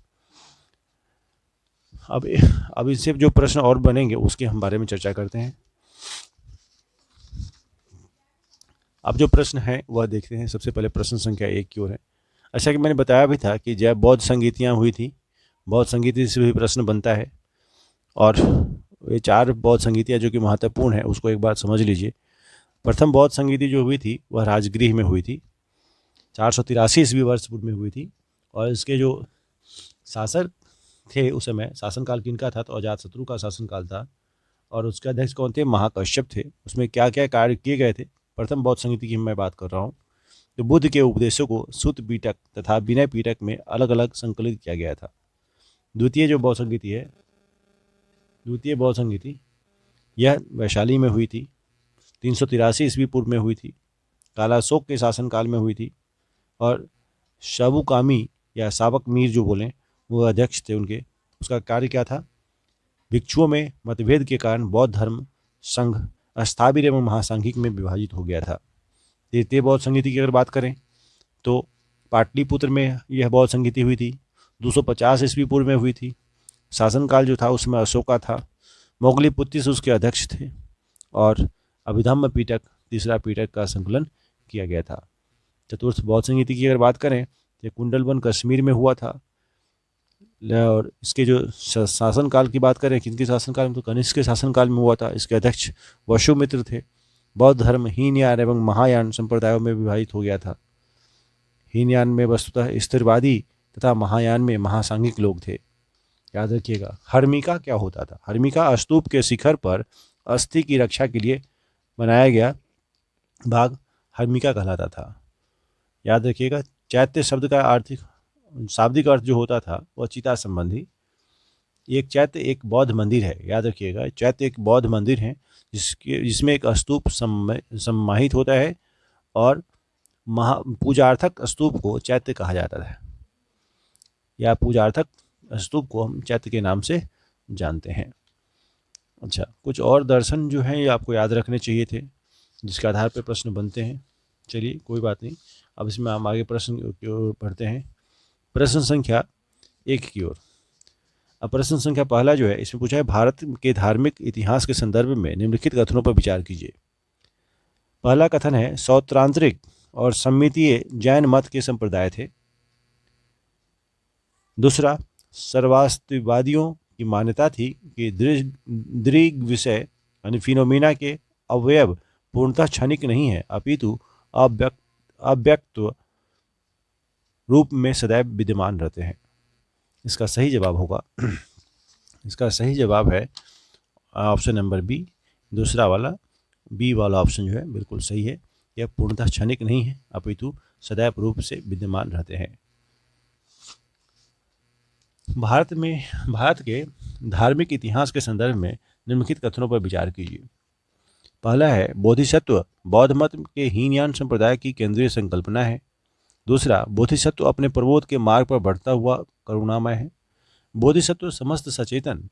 अब इनसे जो प्रश्न और बनेंगे उसके हम बारे में चर्चा करते हैं। अब जो प्रश्न है वह देखते हैं। सबसे पहले प्रश्न संख्या 1 की ओर है। अच्छा कि मैंने बताया भी था कि जब बौद्ध संगीतियाँ हुई थी, बौद्ध संगीति से भी प्रश्न बनता है, और ये 4 बौद्ध संगीतियाँ जो कि महत्वपूर्ण है उसको एक बार समझ लीजिए। प्रथम बौद्ध संगीति जो हुई थी वह राजगृह में हुई थी, 483 ईस्वी वर्ष पूर्व में हुई थी। और इसके जो शासक थे उस समय, शासनकाल किनका था? तो अजातशत्रु का शासनकाल था। और उसके अध्यक्ष कौन थे? महाकश्यप थे। उसमें क्या क्या कार्य किए गए थे? प्रथम बौद्ध संगीति की मैं बात कर रहा हूँ। तो बुद्ध के उपदेशों को सूत पीटक तथा विनय पीटक में अलग अलग संकलित किया गया था। द्वितीय बौद्ध संगीति यह वैशाली में हुई थी, 383 ईस्वी पूर्व में हुई थी, कालाशोक के शासनकाल में हुई थी। और शाबुकामी या सावक मीर जो बोलें, वो अध्यक्ष थे उनके। उसका कार्य क्या था? भिक्षुओं में मतभेद के कारण बौद्ध धर्म संघ अस्थाविर एवं महासांघिक में विभाजित हो गया था। तृतीय बौद्ध संगीति की अगर बात करें तो पाटलिपुत्र में यह बौद्ध संगीति हुई थी। 250 ईस्वी पूर्व में हुई थी। शासनकाल जो था उसमें अशोका था। मोगलीपुत्तिस उसके अध्यक्ष थे और अभिधम्म पीटक तीसरा पीटक का संकलन किया गया था। चतुर्थ बौद्ध संगीति की अगर बात करें तो कुंडलवन कश्मीर में हुआ था। और इसके जो शासनकाल की बात करें, किनके शासनकाल में, तो कनिष्क के शासनकाल में हुआ था। इसके अध्यक्ष वसुमित्र थे। बौद्ध धर्म हीनयान एवं महायान संप्रदायों में विभाजित हो गया था। हीनयान में वस्तुतः स्थिरवादी तथा महायान में महासांघिक लोग थे। याद रखिएगा। हर्मिका क्या होता था? हर्मिका स्तूप के शिखर पर अस्थि की रक्षा के लिए बनाया गया भाग हर्मिका कहलाता था। याद रखिएगा। चैत्य शब्द का आर्थिक शाब्दिक अर्थ जो होता था वह चिता संबंधी। एक चैत्य एक बौद्ध मंदिर है। याद रखिएगा, चैत्य एक बौद्ध मंदिर है जिसमें एक स्तूप सम्माहित होता है और पूजार्थक स्तूप को चैत्य कहा जाता है, या पूजार्थक स्तूप को हम चैत्य के नाम से जानते हैं। अच्छा, कुछ और दर्शन जो हैं ये आपको याद रखने चाहिए थे, जिसके आधार पर प्रश्न बनते हैं। चलिए कोई बात नहीं, अब इसमें हम आगे प्रश्न की ओर बढ़ते हैं। प्रश्न संख्या 1 की ओर। अब प्रश्न संख्या पहला जो है इसमें पूछा है, भारत के धार्मिक इतिहास के संदर्भ में निम्नलिखित कथनों पर विचार कीजिए। पहला कथन है, सौत्रांतरिक और सम्मितीय जैन मत के संप्रदाय थे। दूसरा, सर्वास्तिवादियों की मान्यता थी कि दृग विषय यानी फिनोमिना के अवयव पूर्णतः क्षणिक नहीं है, अपितु अव्यक्त रूप में सदैव विद्यमान रहते हैं। इसका सही जवाब होगा इसका सही जवाब है ऑप्शन नंबर बी, दूसरा वाला बी वाला ऑप्शन जो है बिल्कुल सही है। यह पूर्णतः क्षणिक नहीं है, अपितु सदैव रूप से विद्यमान रहते हैं। भारत के धार्मिक इतिहास के संदर्भ में निम्नलिखित कथनों पर विचार कीजिए। पहला है, बोधिसत्व बौद्ध मत के हीनयान संप्रदाय की केंद्रीय संकल्पना है। दूसरा, बोधिसत्व अपने प्रबोध के मार्ग पर बढ़ता हुआ करुणामय है। बोधिसत्व समस्त सचेतन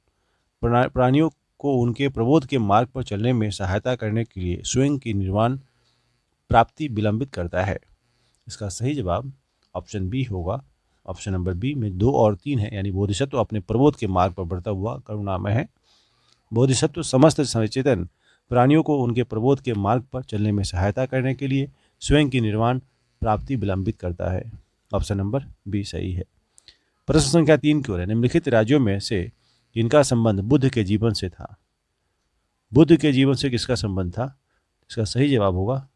प्राणियों को उनके प्रबोध के मार्ग पर चलने में सहायता करने के लिए स्वयं की निर्वाण प्राप्ति विलंबित करता है। इसका सही जवाब ऑप्शन बी होगा। ऑप्शन नंबर बी में 2 और 3 है, यानी बोधिसत्व अपने प्रबोध के मार्ग पर बढ़ता हुआ करुणामय है। बोधिसत्व समस्त सचेतन प्राणियों को उनके प्रबोध के मार्ग पर चलने में सहायता करने के लिए स्वयं की निर्वाण प्राप्ति विलंबित करता है। ऑप्शन नंबर बी सही है। प्रश्न संख्या 3 की ओर है, निम्नलिखित राज्यों में से किनका संबंध बुद्ध के जीवन से था? बुद्ध के जीवन से किसका संबंध था? इसका सही जवाब होगा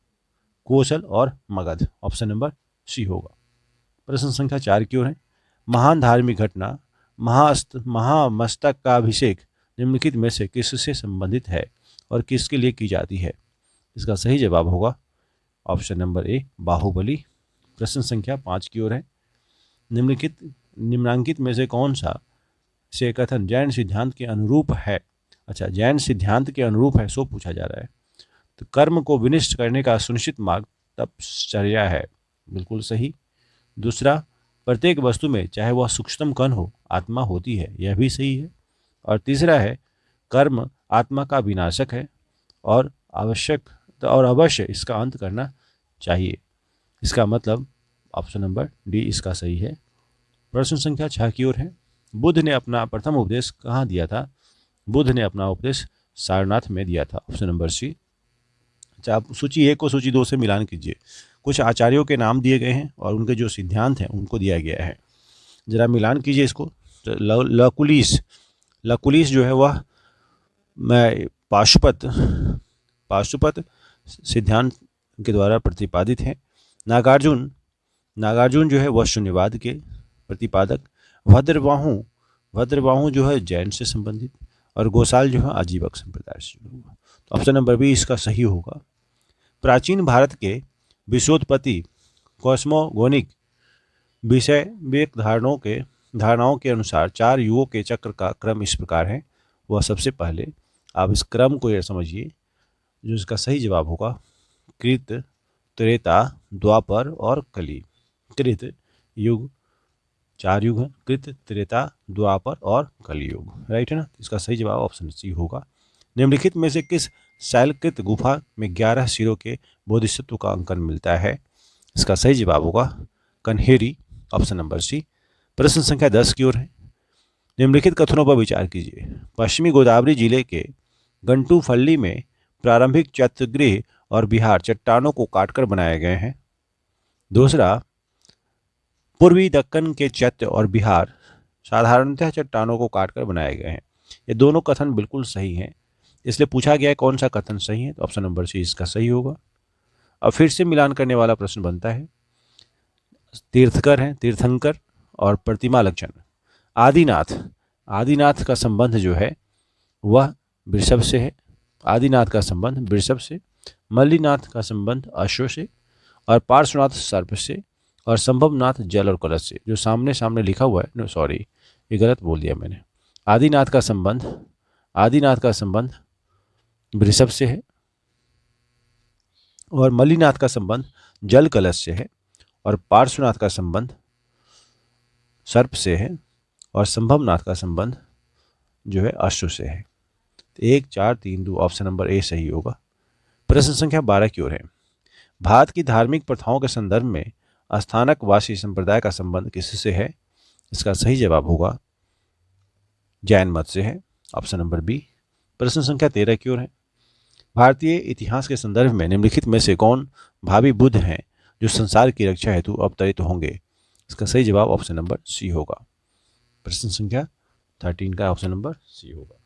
कोशल और मगध। ऑप्शन नंबर सी होगा। प्रश्न संख्या 4 की ओर है, महान धार्मिक घटना महामस्तक का अभिषेक निम्नलिखित में से किससे संबंधित है और किसके लिए की जाती है? इसका सही जवाब होगा ऑप्शन नंबर ए, बाहुबली। प्रश्न संख्या 5 की ओर है, निम्नांकित में से कौन सा से कथन जैन सिद्धांत के अनुरूप है? अच्छा, जैन सिद्धांत के अनुरूप है सो पूछा जा रहा है। तो कर्म को विनिष्ट करने का सुनिश्चित मार्ग तपश्चर्या है, बिल्कुल सही। दूसरा, प्रत्येक वस्तु में चाहे वह सूक्ष्मतम कण हो आत्मा होती है, यह भी सही है। और तीसरा है, कर्म आत्मा का विनाशक है और अवश्य इसका अंत करना चाहिए। इसका मतलब ऑप्शन नंबर डी इसका सही है। प्रश्न संख्या 6 की ओर है, बुद्ध ने अपना प्रथम उपदेश कहाँ दिया था? बुद्ध ने अपना उपदेश सारनाथ में दिया था। Option number C. अच्छा, आप सूची 1 को सूची 2 से मिलान कीजिए। कुछ आचार्यों के नाम दिए गए हैं और उनके जो सिद्धांत हैं उनको दिया गया है। जरा मिलान कीजिए इसको। तो लकुलिस जो है वह पाशुपत सिद्धांत के द्वारा प्रतिपादित है। नागार्जुन जो है वह शून्यवाद के प्रतिपादक। भद्रबाहु जो है जैन से संबंधित और गोसाल जो है आजीवक संप्रदाय से जुड़ा हुआ। तो ऑप्शन नंबर बी इसका सही होगा। प्राचीन भारत के विश्वोत्पत्ति कॉस्मोगोनिक विषय धारणाओं के अनुसार 4 युगों के चक्र का क्रम इस प्रकार है। वह सबसे पहले आप इस क्रम को यह समझिए, जो इसका सही जवाब होगा कृत, त्रेता, द्वापर और कली। कृत युग 4 युग हैं, कृत, त्रेता, द्वापर और कलयुग, राइट है ना। इसका सही जवाब ऑप्शन सी होगा। निम्नलिखित में से किस शैलकृत गुफा में 11 सिरों के बोधिसत्व का अंकन मिलता है? इसका सही जवाब होगा कन्हेरी, ऑप्शन नंबर सी। प्रश्न संख्या 10 की ओर है। निम्नलिखित कथनों पर विचार कीजिए। पश्चिमी गोदावरी जिले के गंटूफल्ली में प्रारंभिक चैत्यगृह और विहार चट्टानों को काटकर बनाए गए हैं। दूसरा, पूर्वी दक्कन के चैत्य और विहार साधारणतः चट्टानों को काटकर बनाए गए हैं। ये दोनों कथन बिल्कुल सही हैं, इसलिए पूछा गया है कौन सा कथन सही है, तो ऑप्शन नंबर सी इसका सही होगा। अब फिर से मिलान करने वाला प्रश्न बनता है। तीर्थकर हैं, तीर्थंकर और प्रतिमा लक्षण। आदिनाथ का संबंध जो है वह वृषभ से है। आदिनाथ का संबंध वृषभ से, मल्लीनाथ का संबंध अश्व से और पार्श्वनाथ सर्प से और संभवनाथ जल और कलश से। जो सामने सामने लिखा हुआ है, नो सॉरी ये गलत बोल दिया मैंने। आदिनाथ का संबंध वृषभ से है और मल्लीनाथ का संबंध जल कलश से है और पार्श्वनाथ का संबंध सर्प से है और संभवनाथ का संबंध जो है अश्व से है। 1 4 3 2 ऑप्शन नंबर ए सही होगा। प्रश्न संख्या 12 की ओर है। भारत की धार्मिक प्रथाओं के संदर्भ में स्थानक वासी संप्रदाय का संबंध किससे है? इसका सही जवाब होगा जैन मत से है, ऑप्शन नंबर बी। प्रश्न संख्या 13 की ओर है। भारतीय इतिहास के संदर्भ में निम्नलिखित में से कौन भावी बुद्ध हैं जो संसार की रक्षा हेतु अवतरित होंगे? इसका सही जवाब ऑप्शन नंबर सी होगा। प्रश्न संख्या 13 का ऑप्शन नंबर सी होगा।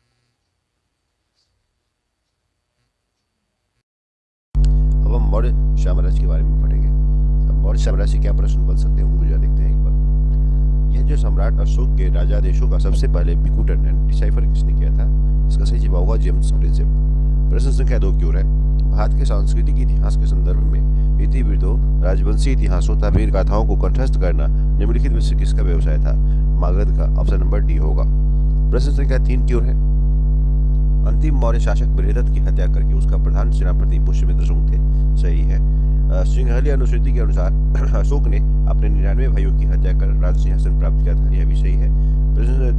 अब हम मौर्य साम्राज्य के बारे में पढ़ेंगे। अब मौर्य साम्राज्य क्या प्रश्न बन सकते हैं उनको देखते हैं एक बार। यह जो सम्राट अशोक के राजादेशों का सबसे पहले विकुटन डिसाइफर किसने किया था? इसका सही जवाब होगा जेम्स प्रिंसेप। प्रश्न संख्या 2 की ओर है। भारत के सांस्कृतिक इतिहास के संदर्भ में इतिवृत्तों, राजवंशी इतिहासों तथा वीर गाथाओं को कंठस्थ करना निम्नलिखित में से किसका व्यवसाय था? मागध का, ऑप्शन नंबर डी होगा। प्रश्न संख्या 3 की ओर है। अंतिम मौर्य शासक बृहदत्त की हत्या करके उसका प्रधान सेनापति पुष्यमित्र शुंग थे, सही है। सिंहली अनुसूची के अनुसार अशोक ने अपने 99 भाइयों की हत्या कर राज सिंहासन प्राप्त किया था, यह भी सही है।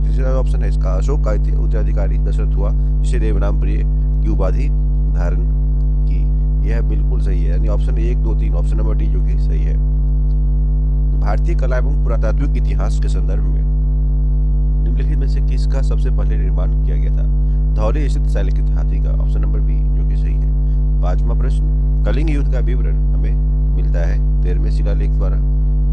तीसरा ऑप्शन है इसका, अशोक का उत्तराधिकारी दशरथ हुआ जिसे देवनाम प्रिय की उपाधि धारण की, यह बिल्कुल सही है। यानी ऑप्शन 1 2 3 ऑप्शन नंबर डी जो कि सही है। भारतीय कला एवं पुरातात्विक इतिहास के संदर्भ में निम्नलिखित में से किसका सबसे पहले निर्माण किया गया था? धौली स्थित शैलकृत हाथी का, ऑप्शन नंबर बी जो कि सही है। 5वां प्रश्न, कलिंग युद्ध का विवरण हमें मिलता है 13वें शिलालेख द्वारा।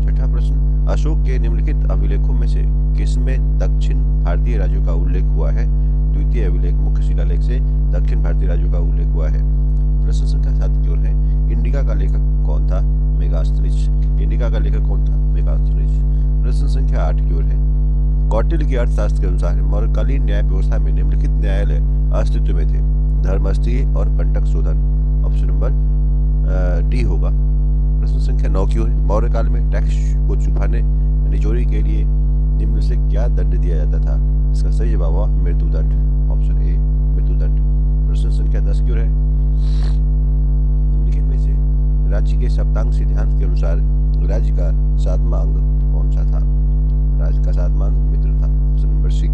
6ठा प्रश्न, अशोक के निम्नलिखित अभिलेखों में से किसमें दक्षिण भारतीय राज्यों का उल्लेख हुआ है? द्वितीय अभिलेख मुख्य शिलालेख से दक्षिण भारतीय राज्यों का उल्लेख हुआ है। प्रश्न संख्या 7 की ओर है। इंडिका का लेखक कौन था? मेगास्थनीज। इंडिका का लेखक कौन था? मेगास्थनीज। प्रश्न संख्या 8 की ओर है। कौटिल्य की अर्थशास्त्र के अनुसार मौर्यकालीन न्याय व्यवस्था में निम्नलिखित न्यायालय अस्तित्व में थे? धर्मस्थली और कंटक शोधन, ऑप्शन नंबर डी होगा। प्रश्न संख्या 9 की ओर है। मौर्य काल में टैक्स को छुपाने यानी चोरी के लिए निम्न से क्या दंड दिया जाता था? इसका सही जवाब हुआ मृत्युदंड, ऑप्शन ए मृत्युदंड। प्रश्न संख्या 10 की ओर है। निम्नलिखित में से राज्य के सप्तांग सिद्धांत के अनुसार राज्य का 7वां अंग कौन सा था? राज्य का 7वां अंग मित्र था, ऑप्शन नंबर सी।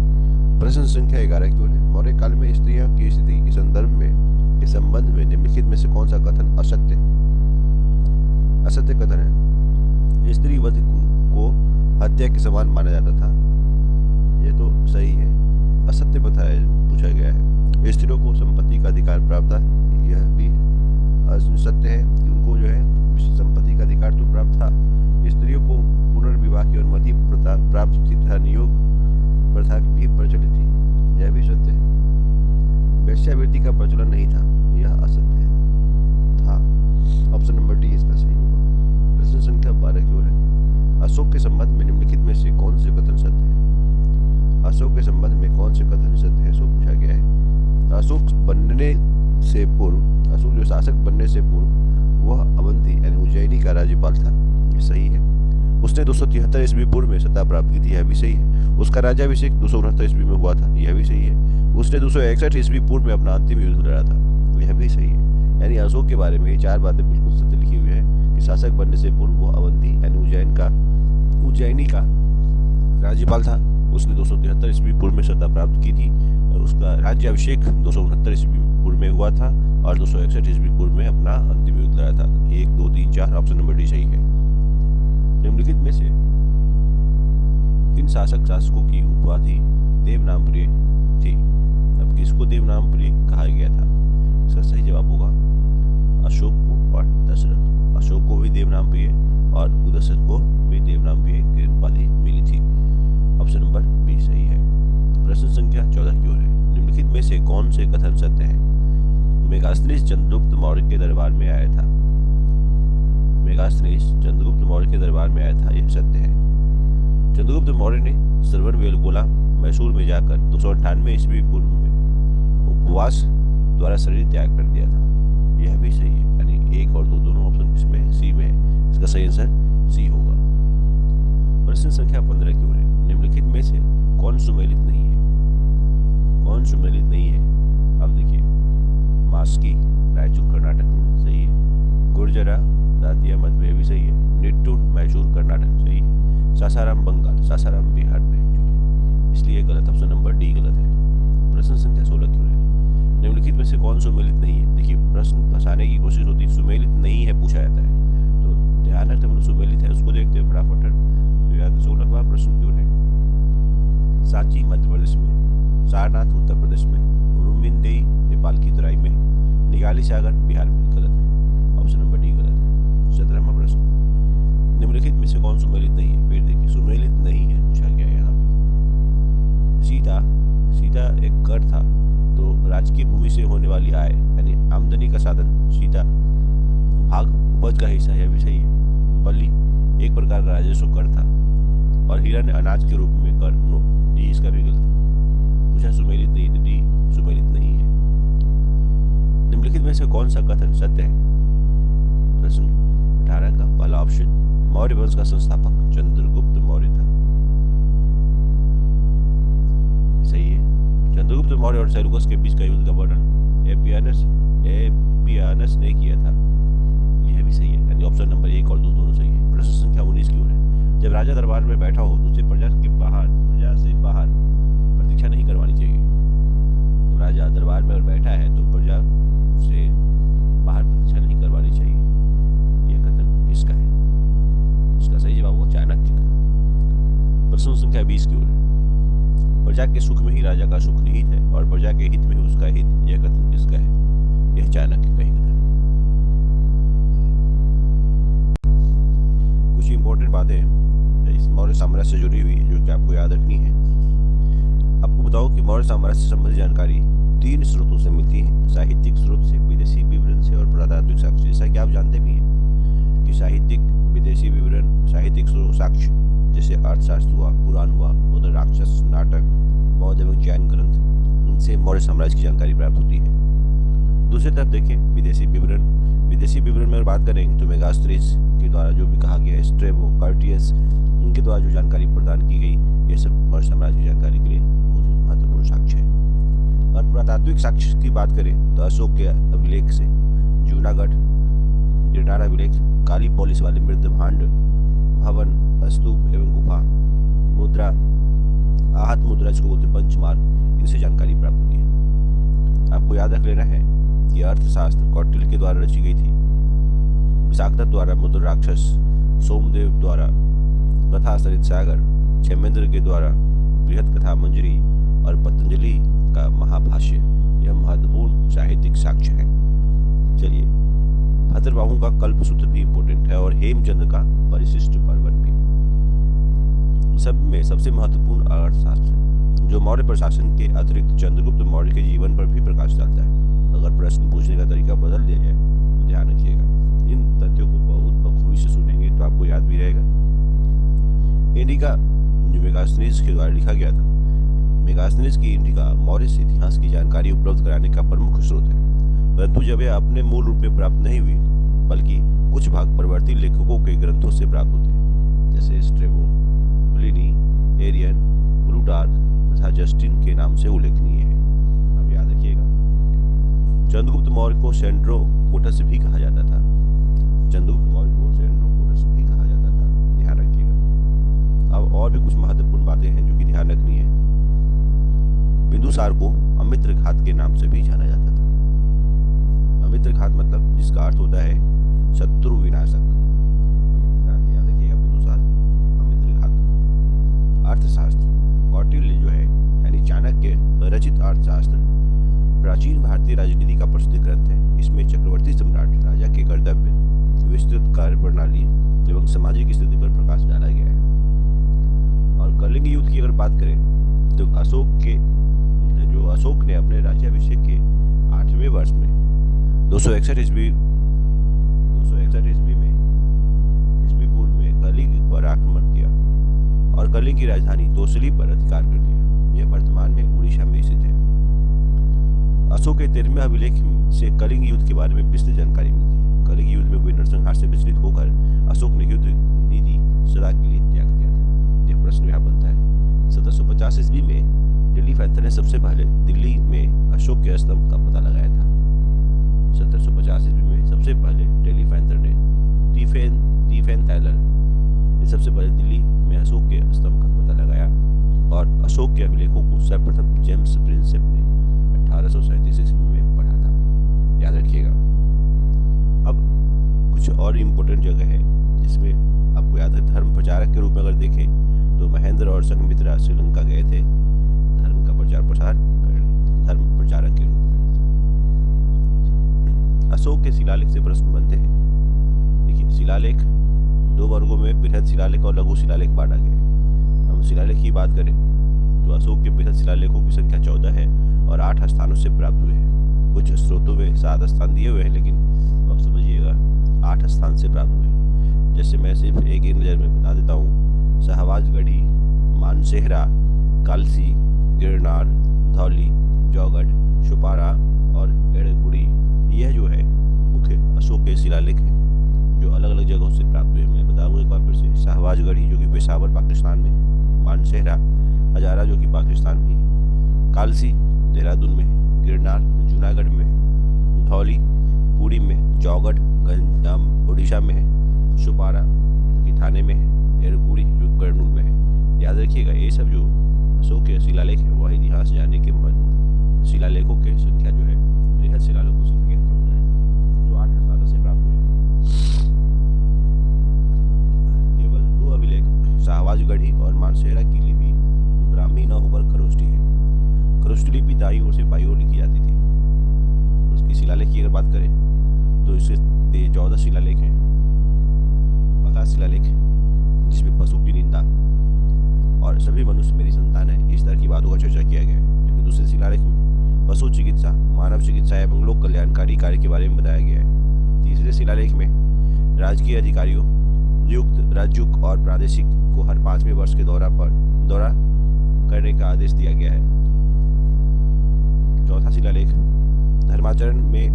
प्रश्न संख्या 11 की ओर है। मौर्य काल में स्त्रियों की स्थिति के संदर्भ में के संबंध में निम्नलिखित में से कौन सा कथन असत्य कथन है? स्त्री वध को हत्या के समान माना जाता था, यह तो सही है। असत्य पूछा गया है। स्त्रियों को संपत्ति का अधिकार प्राप्त था, यह भी सत्य है कि उनको जो है संपत्ति का अधिकार तो प्राप्त था। स्त्रियों को पुनर्विवाह की अनुमति प्राप्त थी तथा नियोग प्रथा भी प्रचलित थी, यह भी सत्य है। वेश्यावृत्ति का प्रचलन नहीं था, यह असत्य है था, ऑप्शन नंबर डी इसका सही होगा। प्रश्न संख्या 12 की ओर है। अशोक के संबंध में निम्नलिखित में से कौन से कथन सत्य है? अशोक के संबंध में कौन से कथन सत्य है, सो पूछा गया है। अशोक जो शासक बनने से पूर्व वह अवंती यानी उज्जैनी का राज्यपाल था, ये सही है। उसने 273 ईस्वी पूर्व में सत्ता प्राप्त की थी, यह भी सही है। उसका राज्याभिषेक 269 ईस्वी में हुआ था, यह भी सही है। उसने 261 ईस्वी पूर्व में अपना अंतिम युद्ध लड़ा था, यह भी सही है। यानी अशोक के बारे में ये 4 बातें बिल्कुल सत्य लिखी हुई है कि शासक बनने से पूर्व वो अवंती यानी उज्जैनी का राज्यपाल था। उसने 273 ईस्वी पूर्व में सत्ता प्राप्त की थी। उसका राज्याभिषेक 269 ईस्वी पूर्व में हुआ था और 261 ईस्वी पूर्व में अपना अंतिम युद्ध लड़ा था। 1, 2, 3, 4 ऑप्शन नंबर डी सही है। निम्नलिखित में से किन शासकों की उपाधि देवनामप्रिय थी? अब किसको देवनामप्रिय कहा गया था? इसका सही जवाब होगा अशोक को और दशरथ को। अशोक को भी देवनामप्रिय और दशरथ को भी देवनामप्रिय की उपाधि मिली थी। ऑप्शन नंबर बी सही है। प्रश्न संख्या 14 की ओर है। निम्नलिखित में से कौन से कथन सत्य है? मेगास्थनीज चंद्रगुप्त मौर्य के दरबार में आया था। मेगास्थनीज चंद्रगुप्त मौर्य के दरबार में आया था, यह सत्य है। चंद्रगुप्त मौर्य ने श्रवणबेलगोला मैसूर में जाकर 298 ईस्वी पूर्व में उपवास द्वारा शरीर त्याग कर दिया था, यह भी सही है। यानी 1 और 2 दोनों ऑप्शन किसमें? सी में है। इसका सही आंसर सी होगा। प्रश्न संख्या 15 की ओर है। निम्नलिखित में से कौन सुमेलित नहीं है? कौन सुमेलित नहीं है? अब देखिए, मास्की रायचूर कर्नाटक में सही है। गुर्जरा दातिया मध्य भी सही है। निट्टूर मैसूर कर्नाटक सही है। सासाराम बंगाल, सासाराम बिहार में एक्चुअली, इसलिए गलत। ऑप्शन नंबर डी गलत है। प्रश्न संख्या 16 की ओर है। निम्नलिखित में से कौन सुमेलित नहीं है? देखिए, प्रश्न फंसाने की कोशिश होती है, सुमेलित नहीं है पूछा जाता है, तो ध्यान रखते हैं सुमेलित है उसको देखते हैं फटाफट। तो याद 16वां प्रश्न की ओर है। सांची मध्य प्रदेश में, सारनाथ उत्तर प्रदेश में, रुमिनदेई नेपाल की तराई में, निगाली सागर बिहार में। गलत है। ऑप्शन नंबर डी गलत है। 17वां प्रश्न। निम्नलिखित में से कौन सुमेलित नहीं है? फिर देखिए, सुमेलित नहीं है पूछा गया है यहाँ पे। सीता एक कर था, तो राजकीय भूमि से होने वाली आय यानी आमदनी का साधन सीता भाग उपज का हिस्सा, यह भी सही है। बलि एक प्रकार का राजस्व कर था और हिरण अनाज के रूप में कर। नो, डी इसका भी गलत है। पूछा सुमेलित नहीं, तो डी सुमेलित नहीं है। निम्नलिखित में से कौन सा कथन सत्य है? प्रश्न 18 का पहला ऑप्शन, मौर्य वंश का संस्थापक चंद्रगुप्त मौर्य था, सही है। चंद्रगुप्त मौर्य और सेल्यूकस के बीच का युद्ध का वर्णन एपियानस ने किया था, यह भी सही है। यानी ऑप्शन नंबर 1 और 2 दोनों सही है। प्रश्न संख्या 19 की ओर है। जब राजा दरबार में बैठा हो तो उसे प्रजा से बाहर प्रतीक्षा नहीं करवानी चाहिए। जब राजा दरबार में बैठा है तो प्रजा से बाहर प्रतीक्षा नहीं करवानी चाहिए, यह कथन किसका है? इसका सही जवाब होगा चाणक्य का। प्रश्न संख्या 20 की ओर है। प्रजा के सुख में ही राजा का सुख निहित है और प्रजा के हित में उसका हित, यह कथन किसका है? यह चाणक्य का ही कथन है। कुछ इंपॉर्टेंट बातें इस मौर्य साम्राज्य से जुड़ी हुई जो कि आपको याद रखनी है। आपको बताओ कि मौर्य साम्राज्य से संबंधित जानकारी 3 स्रोतों से मिलती है, साहित्यिक स्रोत से, विदेशी विवरण से और पुरातात्विक साक्ष्य। जैसा कि आप जानते भी हैं कि साहित्यिक, विदेशी विवरण, साहित्यिक साक्ष्य जैसे अर्थशास्त्र हुआ, पुराण हुआ, मुद्र राक्षस, नाटक, बौद्ध एवं जैन ग्रंथ, इनसे मौर्य साम्राज्य की जानकारी प्राप्त होती है। दूसरी तरफ देखें विदेशी विवरण। विदेशी विवरण में अगर बात करेंगे तो मेगास्थनीज के द्वारा जो भी कहा गया है, स्ट्रेबो, कर्टियस, इनके द्वारा जो जानकारी प्रदान की गई, ये सब मौर्य साम्राज्य की जानकारी के लिए बहुत महत्वपूर्ण साक्ष्य है। और पुरातात्विक साक्ष्य की बात करें तो अशोक के अभिलेख से, जूनागढ़ गिरनार अभिलेख, काली पॉलिश वाले मृद भांड, भवन, स्तूप एवं गुफा, मुद्रा, आहत मुद्रा जिसको बोलते हैं पंचमार्ग, इनसे जानकारी प्राप्त होती है। आपको याद रख लेना है कि अर्थशास्त्र कौटिल्य के द्वारा रची गई थी, विशाखदत्त द्वारा मुद्र राक्षस, सोमदेव द्वारा कथा सरित सागर, क्षेमेंद्र के द्वारा बृहत कथा मंजरी और पतंजलि का महाभाष्य, यह महत्वपूर्ण साहित्यिक साक्ष्य है। चलिए, भद्रबाहु का कल्पसूत्र भी इंपॉर्टेंट है और हेमचंद्र का परिशिष्ट पर्वन भी। सब में सबसे महत्वपूर्ण अर्थशास्त्र जो मौर्य प्रशासन के अतिरिक्त चंद्रगुप्त मौर्य के जीवन पर भी प्रकाश डालता है। अगर प्रश्न पूछने का तरीका बदल दिया जाए तो ध्यान रखिएगा, इन तथ्यों को बहुत बखूबी से सुनेंगे तो आपको याद भी रहेगा। इंडिका जो मेगास्थनीज के द्वारा लिखा गया था, मेगास्थनीज की इंडिका मौर्य इतिहास की जानकारी उपलब्ध कराने का प्रमुख स्रोत है, परंतु जब यह अपने मूल रूप में प्राप्त नहीं हुई बल्कि कुछ भाग परवर्ती लेखकों के ग्रंथों से प्राप्त होते हैं, जैसे स्ट्रेबो, प्लिनी, एरियन, प्लूटार्क तथा जस्टिन के नाम से उल्लेखनीय है। अब याद रखिएगा, चंद्रगुप्त मौर्य को सेंड्रो कोटस भी कहा जाता था। चंद्रगुप्त मौर्य को सेंड्रो कोटस भी कहा जाता था, ध्यान रखिएगा। अब और भी कुछ महत्वपूर्ण बातें हैं जो कि ध्यान रखनी है। बिंदुसार को अमित्र घात के नाम से भी जाना जाता था। अमित्र घात मतलब जिसका अर्थ होता है शत्रु विनाशक। अमित्र घात याद रखिएगा, बिंदुसार अमित्र घात। अर्थशास्त्र, कौटिल्य जो है यानी चाणक्य रचित अर्थशास्त्र प्राचीन भारतीय राजनीति का प्रसिद्ध ग्रंथ है। इसमें चक्रवर्ती सम्राट राजा के कर्तव्य, विस्तृत कार्य प्रणाली एवं सामाजिक स्थिति पर प्रकाश डाला गया है। और कलिंग युद्ध की अगर बात करें तो अशोक ने अपने राज्याभिषेक के 8वें वर्ष में 261 ईस्वी में ईस्वी पूर्व में कलिंग पर आक्रमण किया और कलिंग की राजधानी तोसली पर अधिकार कर लिया। यह वर्तमान में उड़ीसा में स्थित है। अशोक के 13वें अभिलेख से कलिंग युद्ध के बारे में विस्तृत जानकारी मिलती है। कलिंग युद्ध में हुए नरसंहार से विचलित होकर अशोक ने युद्ध नीति सदा के लिए त्याग किया था। यह प्रश्न यहाँ बनता है। 1750 ईस्वी में टेलीफैंथर ने सबसे पहले दिल्ली में अशोक के स्तंभ का पता लगाया था। 1750 ईस्वी में सबसे पहले टेलीफैंथर ने ने सबसे पहले दिल्ली में अशोक के स्तंभ का पता लगाया और अशोक के अभिलेखों को सर्वप्रथम जेम्स प्रिंसेप ने 1837 ईस्वी में पढ़ा था। याद रखिएगा। अब कुछ और इम्पोर्टेंट जगह है जिसमें आपको याद है, धर्म प्रचारक के रूप में अगर देखें तो महेंद्र और संघमित्रा श्रीलंका गए थे धर्म का प्रचार प्रसार करने, धर्म प्रचारक के रूप में। अशोक के शिलालेख से प्रश्न बनते हैं। देखिए, शिलालेख 2 वर्गों में बृहद शिलालेख और लघु शिलालेख बांटा गया है। हम शिलालेख की बात करें तो अशोक के बृहद शिलालेखों की संख्या 14 है और 8 स्थानों से प्राप्त हुए हैं। कुछ स्रोतों में 7 स्थान दिए हुए हैं, लेकिन अब समझिएगा 8 स्थान से प्राप्त हुए हैं। जैसे मैं सिर्फ एक ही नज़र में बता देता हूँ, शाहबाजगढ़ी, मानसेहरा, कालसी, गिरनार, धौली, जौगढ़, छुपारा और एड़गुड़ी, यह जो है मुख्य अशोक के शिलालेख हैं जो अलग अलग जगहों से प्राप्त हुए। मैं बताऊँगा एक बार फिर से। शाहबाजगढ़ी जो कि पेशावर पाकिस्तान में, मानसेहरा हजारा जो कि पाकिस्तान में, कालसी देहरादून में, गिरनार जूनागढ़ में, धौली पुरी में, जौगढ़ गंजाम उड़ीसा में है, छुपारा जो कि थाने में है, एड़गुड़ी जो कर्नूल में है। याद रखिएगा, ये सब जो अशोक के शिलालेख है वह इतिहास जानने के महत्वपूर्ण शिलालेखों की संख्या जो है बृहद शिलालेखों की संख्या 14 है जो 8 स्थानों से प्राप्त हुए हैं। केवल 2 अभिलेख शाहबाजगढ़ी और मानसेहरा की लिपि ब्राह्मी न होकर खरोष्टी है। खरोष्टी लिपि दाईं ओर से बाईं ओर लिखी जाती थी। उसकी शिलालेख की अगर बात करें तो इसके 14 शिलालेख हैं। पहला शिलालेख जिसमें पशु की निंदा और सभी मनुष्य मेरी संतान है, इस तरह की बातों का चर्चा किया गया है। जबकि दूसरे शिलालेख में पशु चिकित्सा, मानव चिकित्सा एवं लोक कल्याणकारी कार्य के बारे में बताया गया है। तीसरे शिलालेख में राजकीय अधिकारियों, नियुक्त राज्युक और प्रादेशिक को हर 5वें वर्ष के दौरा करने का आदेश दिया गया है। चौथा शिलालेख धर्माचरण में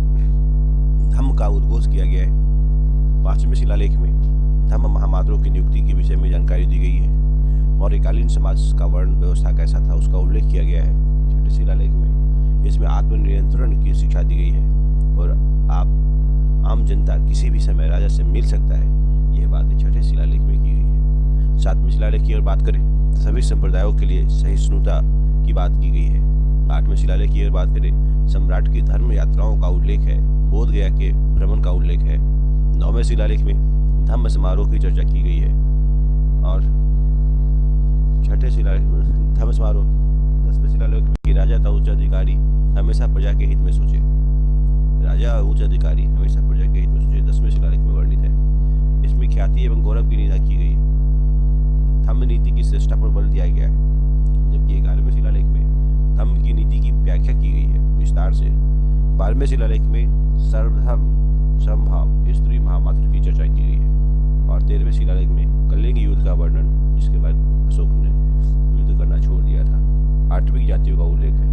धम्म का उद्घोष किया गया है। 5वें शिलालेख में धम्म महामात्रों की नियुक्ति के विषय में जानकारी दी गई है। मौर्यकालीन समाज का वर्ण व्यवस्था कैसा था उसका उल्लेख किया गया है। छठे शिलालेख में इसमें आत्मनियंत्रण की शिक्षा दी गई है और आम जनता किसी भी समय राजा से मिल सकता है। यह बात छठे शिलालेख में की गई है। 7वें शिलालेख की अगर बात करें तो सभी संप्रदायों के लिए सहिष्णुता की बात की गई है। 8वें शिलालेख की अगर बात करें, सम्राट की धर्म यात्राओं का उल्लेख है। बोध गया के भ्रमण का उल्लेख है। 9वें शिलालेख में धम्म समारोह की चर्चा की गई है और छठे शिलालेख में धम्म समारोह। 10वें शिलालेख में कि राजा तथा उच्च अधिकारी हमेशा प्रजा के हित में सोचे। राजा और उच्च अधिकारी हमेशा प्रजा के हित में सोचे 10वें शिलालेख में वर्णित है। इसमें ख्याति एवं गौरव की निंदा की गई है। धम्म नीति की श्रेष्ठता पर बल दिया गया है। जबकि 11वें शिलालेख में धम्म की नीति की व्याख्या की गई है विस्तार से। 12वें शिलालेख में सर्वधर्म समभाव स्त्री महामात्र की चर्चा की गई है और 13वें शिलालेख में कलिंग युद्ध का वर्णन, जिसके बाद अशोक ने युद्ध करना छोड़ दिया था। 8वीं जातियों का उल्लेख है।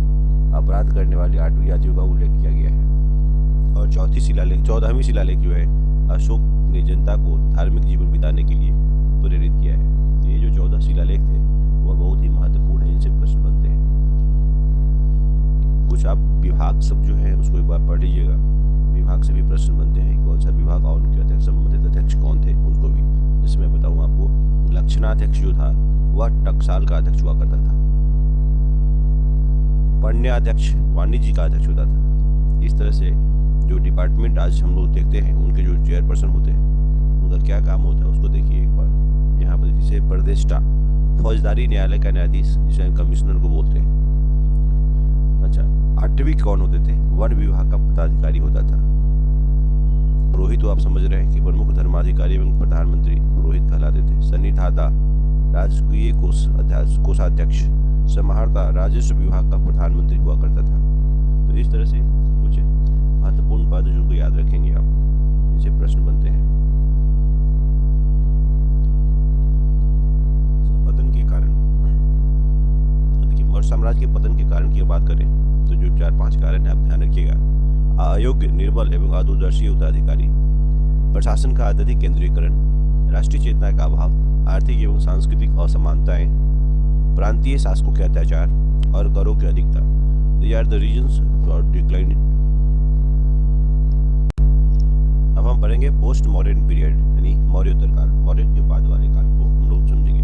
अपराध करने वाली 8वीं जातियों का उल्लेख किया गया है। और 14वीं शिलालेख जो है अशोक ने जनता को धार्मिक जीवन बिताने के लिए प्रेरित किया है। ये जो 14 शिलालेख थे वह बहुत ही महत्वपूर्ण है। इनसे प्रश्न बनते हैं। कुछ आप विभाग सब जो है उसको एक बार पढ़ लीजिएगा। विभाग से भी प्रश्न बनते हैं। कौन सा विभाग और उनके अध्यक्ष, संबंधित अध्यक्ष कौन थे, उनको भी। जैसे मैं बताऊँ आपको, लक्षणाध्यक्ष जो था वह टकसाल का अध्यक्ष हुआ करता था। पण्याध्यक्ष वाणिज्य का अध्यक्ष होता था। इस तरह से जो डिपार्टमेंट आज हम लोग देखते हैं, उनके जो चेयरपर्सन होते हैं, उनका क्या काम होता है उसको देखिए एक बार। यहाँ पर जिसे प्रदेष्टा, फौजदारी न्यायालय का न्यायाधीश, जिसे कमिश्नर को बोलते हैं। अच्छा, 8वीं कौन होते थे? वन विभाग का पदाधिकारी होता था। पुरोहित तो आप समझ रहे हैं कि प्रमुख धर्माधिकारी एवं प्रधानमंत्री पुरोहित कहलाते थे। सन्निधाता राजकीय कोषाध्यक्ष, समाहर्ता राजस्व विभाग का प्रधानमंत्री हुआ करता था। तो इस तरह से कुछ महत्वपूर्ण पद जो याद रखेंगे आप, जिसे प्रश्न बनते हैं। पतन के कारण, देखिए मौर्य साम्राज्य के पतन के कारण की बात करें तो जो 4-5 कारण है आप ध्यान रखिएगा। अयोग्य, निर्बल एवं अदूरदर्शी उत्तराधिकारी, प्रशासन का अत्यधिक केंद्रीकरण, राष्ट्रीय चेतना का अभाव, आर्थिक एवं सांस्कृतिक असमानताएं, प्रांतीय शासकों के अत्याचार और करों की अधिकता। These are the reasons for decline. अब हम पढ़ेंगे पोस्ट मॉडर्न पीरियड, यानी मौर्योत्तर काल। मौर्य के बाद वाले काल को हम लोग समझेंगे।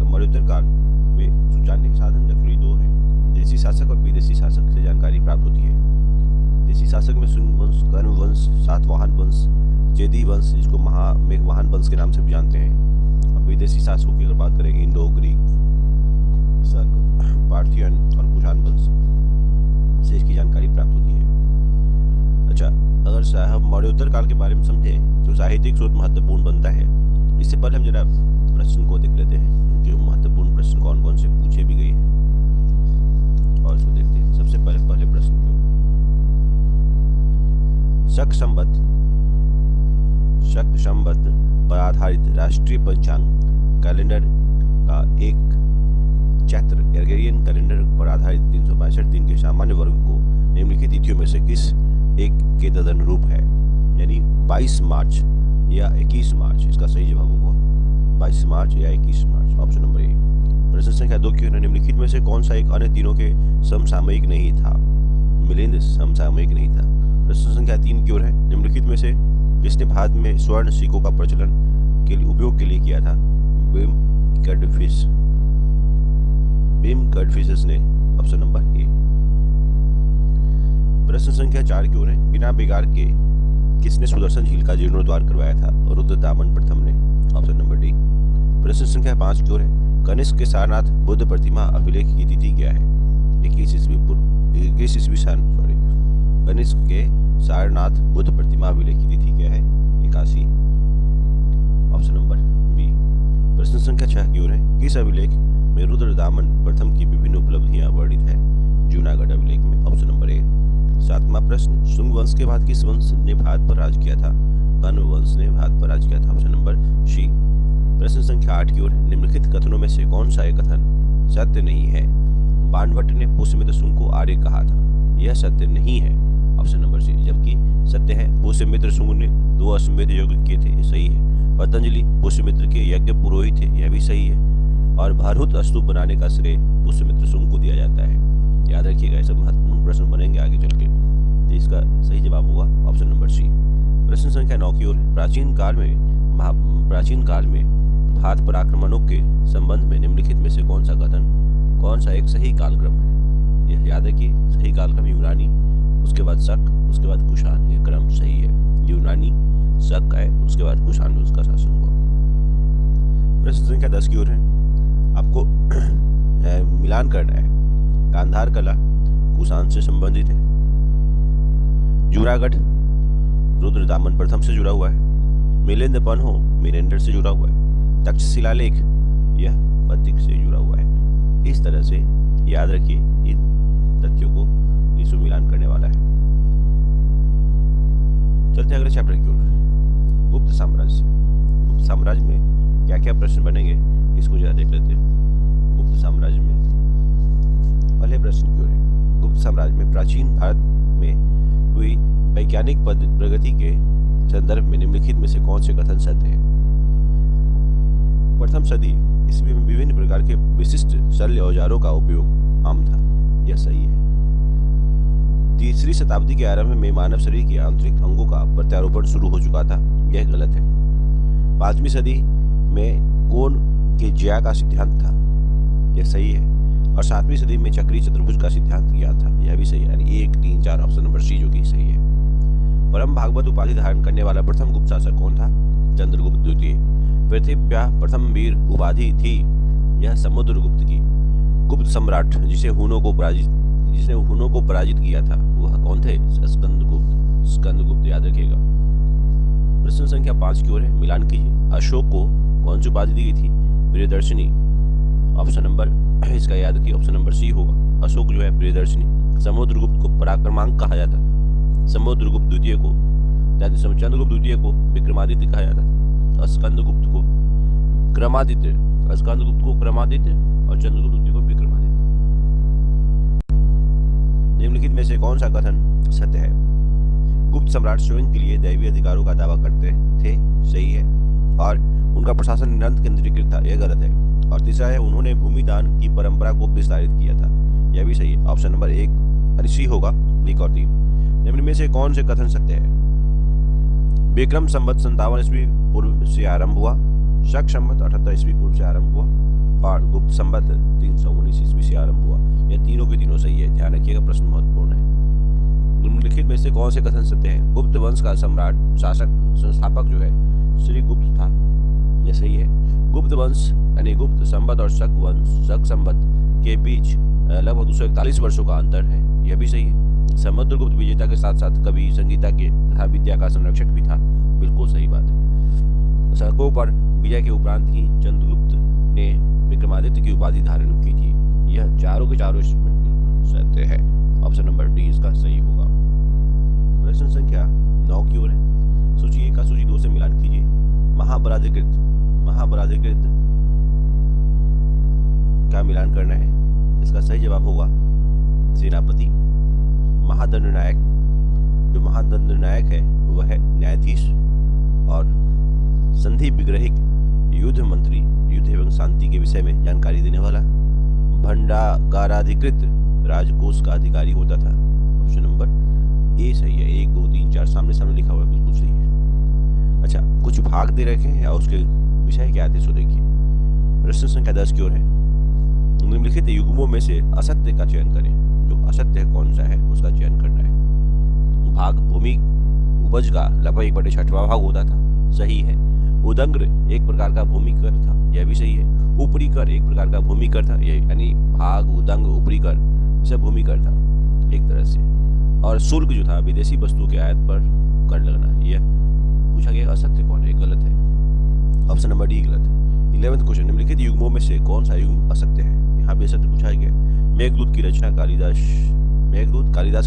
मौर्योत्तर काल में जानने के साधन जनरली 2 हैं। देशी शासक और विदेशी शासक से जानकारी प्राप्त होती है। देशी शासक में शुंग वंश, कर्ण वंश, सातवाहन वंश, चेदी वंश, जिसको मेघवाहन वंश के नाम से भी जानते हैं। और विदेशी शासकों की अगर बात करेंगे, इंडो, ग्रीक, पार्थियन और कुषाण वंश से इसकी जानकारी प्राप्त होती है। अच्छा, अगर साहब मौर्योत्तर काल के बारे में समझें तो साहित्यिक स्रोत महत्वपूर्ण बनता है। इससे पहले हम जरा प्रश्न को देख लेते हैं कि महत्वपूर्ण प्रश्न कौन कौन से पूछे भी गए हैं और इसको देखते हैं। सबसे पहले प्रश्न को शक संबद्ध पर आधारित राष्ट्रीय पंचांग कैलेंडर का एक चैत्र ग्रेगोरियन कैलेंडर पर आधारित 365 दिन के सामान्य वर्ग को निम्नलिखित तिथियों में से किस एक के तदनुरूप है? यानी 22 मार्च या 21 मार्च इसका सही जवाब होगा। 22 मार्च या 21 मार्च, ऑप्शन नंबर ए। प्रश्न संख्या 2 की निम्नलिखित में से कौन सा एक अन्य दिनों के समसामयिक नहीं था? मिलिंद समसामयिक नहीं था। प्रश्न संख्या 3 की ओर है, निम्नलिखित में से किसने भारत में स्वर्ण सिक्कों का प्रचलन के लिए उपयोग के लिए किया था? बिम कर्डफिशेस ने, ऑप्शन नंबर ए। प्रश्न संख्या 4 की ओर है, बिना बिगाड़ के किसने सुदर्शन झील का जीर्णोद्धार करवाया था? रुद्रदामन प्रथम ने, ऑप्शन नंबर डी। प्रश्न संख्या 5 की ओर है, कनिष्क के सारनाथ बुद्ध प्रतिमा अभिलेख की तिथि क्या है? 21 ईस्वी सन। कनिष्क के सारनाथ बुद्ध प्रतिमा अभिलेख की तिथि क्या है? 81, ऑप्शन नंबर बी। प्रश्न संख्या 6 की ओर है, किस अभिलेख में रुद्रदामन प्रथम की विभिन्न उपलब्धियां वर्णित है? जूनागढ़ अभिलेख में, ऑप्शन नंबर ए। 7वां प्रश्न, शुंग वंश के बाद किस वंश ने भारत पर राज किया था? कर्ण वंश ने भारत पर राज किया था, ऑप्शन नंबर सी। प्रश्न संख्या 8 की ओर है, निम्नलिखित कथनों में से कौन सा एक कथन सत्य नहीं है? बाणभट्ट ने पुष्यमित्र शुंग को आर्य कहा था, यह सत्य नहीं है, ऑप्शन नंबर सी। जबकि सत्य है, पुष्यमित्र शुंग ने 2 अश्वमेध यज्ञ किए थे, ये सही है। पतंजलि पुष्यमित्र के यज्ञ पुरोहित थे, यह भी सही है। और भारहूत स्तूप बनाने का श्रेय पुष्यमित्र शुंग को दिया जाता है। याद रखिएगा, ऐसे महत्वपूर्ण प्रश्न बनेंगे आगे चल के। तो इसका सही जवाब होगा ऑप्शन नंबर सी। प्रश्न संख्या 9 की ओर, प्राचीन काल में भारत पर आक्रमणों के संबंध में निम्नलिखित में से कौन सा एक सही कालक्रम है? यह याद रखिए, सही कालक्रम यूनानी, उसके बाद शक, उसके बाद कुषाण, यह क्रम सही है। यूनानी, शक है, उसके बाद कुषाण में उसका शासन हुआ। प्रश्न संख्या 10 की ओर है, आपको मिलान करना है। गांधार कला कुषाण से संबंधित है। जूनागढ़ रुद्रदामन प्रथम से जुड़ा हुआ है। मिलिंद पन्हो मिनेंडर से जुड़ा हुआ है। तक्षशिला लेख यह पथिक से जुड़ा हुआ है। इस तरह से याद रखिए, इन तथ्यों को इसको मिलान करने वाला है। चलते हैं अगले चैप्टर की ओर, गुप्त साम्राज्य। गुप्त साम्राज्य में क्या क्या प्रश्न बनेंगे इसको जरा देख लेते हैं। गुप्त साम्राज्य में पहले प्रश्न की ओर है, गुप्त साम्राज्य में प्राचीन भारत में हुई वैज्ञानिक प्रगति के संदर्भ में निम्नलिखित में से कौन से कथन सत्य हैं? प्रथम सदी ईस्वी में विभिन्न प्रकार के विशिष्ट शल्य औजारों का उपयोग आम था, यह सही है। तीसरी शताब्दी के आरंभ में मानव शरीर के आंतरिक अंगों का प्रत्यारोपण शुरू हो चुका था, यह गलत है। 5वीं सदी में कि ज्या का सिद्धांत था, यह सही है। और 7वीं सदी में चक्री चतुर्भुज का सिद्धांत किया था, यह भी सही है। यानी 1, 3, 4 ऑप्शन नंबर सी जो कि सही है। परम भागवत उपाधि धारण करने वाला प्रथम गुप्त शासक कौन था? चंद्रगुप्त द्वितीय। पृथ्व्या प्रथम वीर उपाधि थी, यह समुद्रगुप्त की। गुप्त सम्राट जिसने हुनों को पराजित किया था वह कौन थे? स्कंदगुप्त याद रखिएगा। प्रश्न संख्या 5 की ओर है, मिलान कीजिए। अशोक को कौन सी उपाधि दी गई थी? प्रियदर्शनी। ऑप्शन नंबर इसका याद रखिए, ऑप्शन नंबर सी होगा। अशोक जो है प्रियदर्शनी। समुद्रगुप्त को पराक्रमांक कहा जाता था। समुद्रगुप्त द्वितीय को चंद्रगुप्त द्वितीय को विक्रमादित्य कहा जाता था। स्कंदगुप्त को क्रमादित्य और चंद्रगुप्त द्वितीय को विक्रमादित्य। निम्नलिखित में से कौन सा कथन सत्य है? गुप्त सम्राट स्वयं के लिए दैवीय अधिकारों का दावा करते थे, सही है। और उनका प्रशासन निरंतर केंद्रीकृत था, यह गलत है। और तीसरा है, उन्होंने भूमिदान की परंपरा को विस्तारित किया था, यह भी सही है। ऑप्शन नंबर 1 यानी सी होगा। 1 और 3 निम्न में से कौन से कथन सत्य है? विक्रम संवत 57 ईस्वी पूर्व से आरंभ हुआ, शक संवत 78 ईस्वी पूर्व से आरंभ हुआ और गुप्त संवत 319 ईस्वी से आरंभ हुआ। यह तीनों के तीनों सही है, ध्यान रखिएगा, प्रश्न महत्वपूर्ण है। निम्नलिखित में से कौन से कथन सत्य हैं? गुप्त वंश का सम्राट संस्थापक जो है श्री गुप्त था, यह सही है। गुप्त वंश यानी गुप्त संवत और शक संवत के बीच लगभग 241 वर्षों का अंतर है, यह भी सही है। समुद्रगुप्त विजेता के साथ साथ कवि, संगीता के तथा विद्या का संरक्षक भी था, बिल्कुल सही बात है। सड़कों पर विजय के उपरांत ही चंद्रगुप्त ने विक्रमादित्य की उपाधि धारण की थी। यह चारों के चारों स्टेटमेंट बिल्कुल सत्य है। ऑप्शन नंबर डी इसका सही होगा। प्रश्न संख्या 9 की ओर है। सूची 1 का सूची 2 से मिलान कीजिए। महापराधिकृत का मिलान करना है, इसका सही जवाब होगा सेनापति। महादंडनायक, जो महादंडनायक है वह है न्यायाधीश। और संधि विग्रहिक युद्ध मंत्री, युद्ध एवं शांति के विषय में जानकारी देने वाला। भंडागाराधिकृत राजकोष का अधिकारी होता था। ऑप्शन नंबर ए सही है। 1, 2, 3, 4 सामने सामने लिखा हुआ है, बिल्कुल सही है। अच्छा, कुछ भाग दे रखे हैं और उसके विषय क्या थे सो देखिए। प्रश्न संख्या 10 की ओर है। निम्नलिखित युग्मों में से असत्य का चयन करें। जो असत्य कौन सा है उसका चयन करना है। भाग भूमि उपज का लगभग 1/6 भाग होता था, सही है। उदंग्र एक प्रकार का भूमि कर था, यह भी सही है। ऊपरी कर एक प्रकार का भूमि कर था, यानी भाग, उदंग, ऊपरी कर सब भूमि कर था एक तरह से। और शुल्क जो था विदेशी वस्तु के आयात पर कर लगना, यह पूछा गया। असत्य कौन है? गलत है, ऑप्शन नंबर डी गलत है। 11वां क्वेश्चन, निम्नलिखित युग्मों में से कौन सा युग्म असत्य है? यहाँ पे असत्य पूछा गया। मेघदूत की रचना कालिदास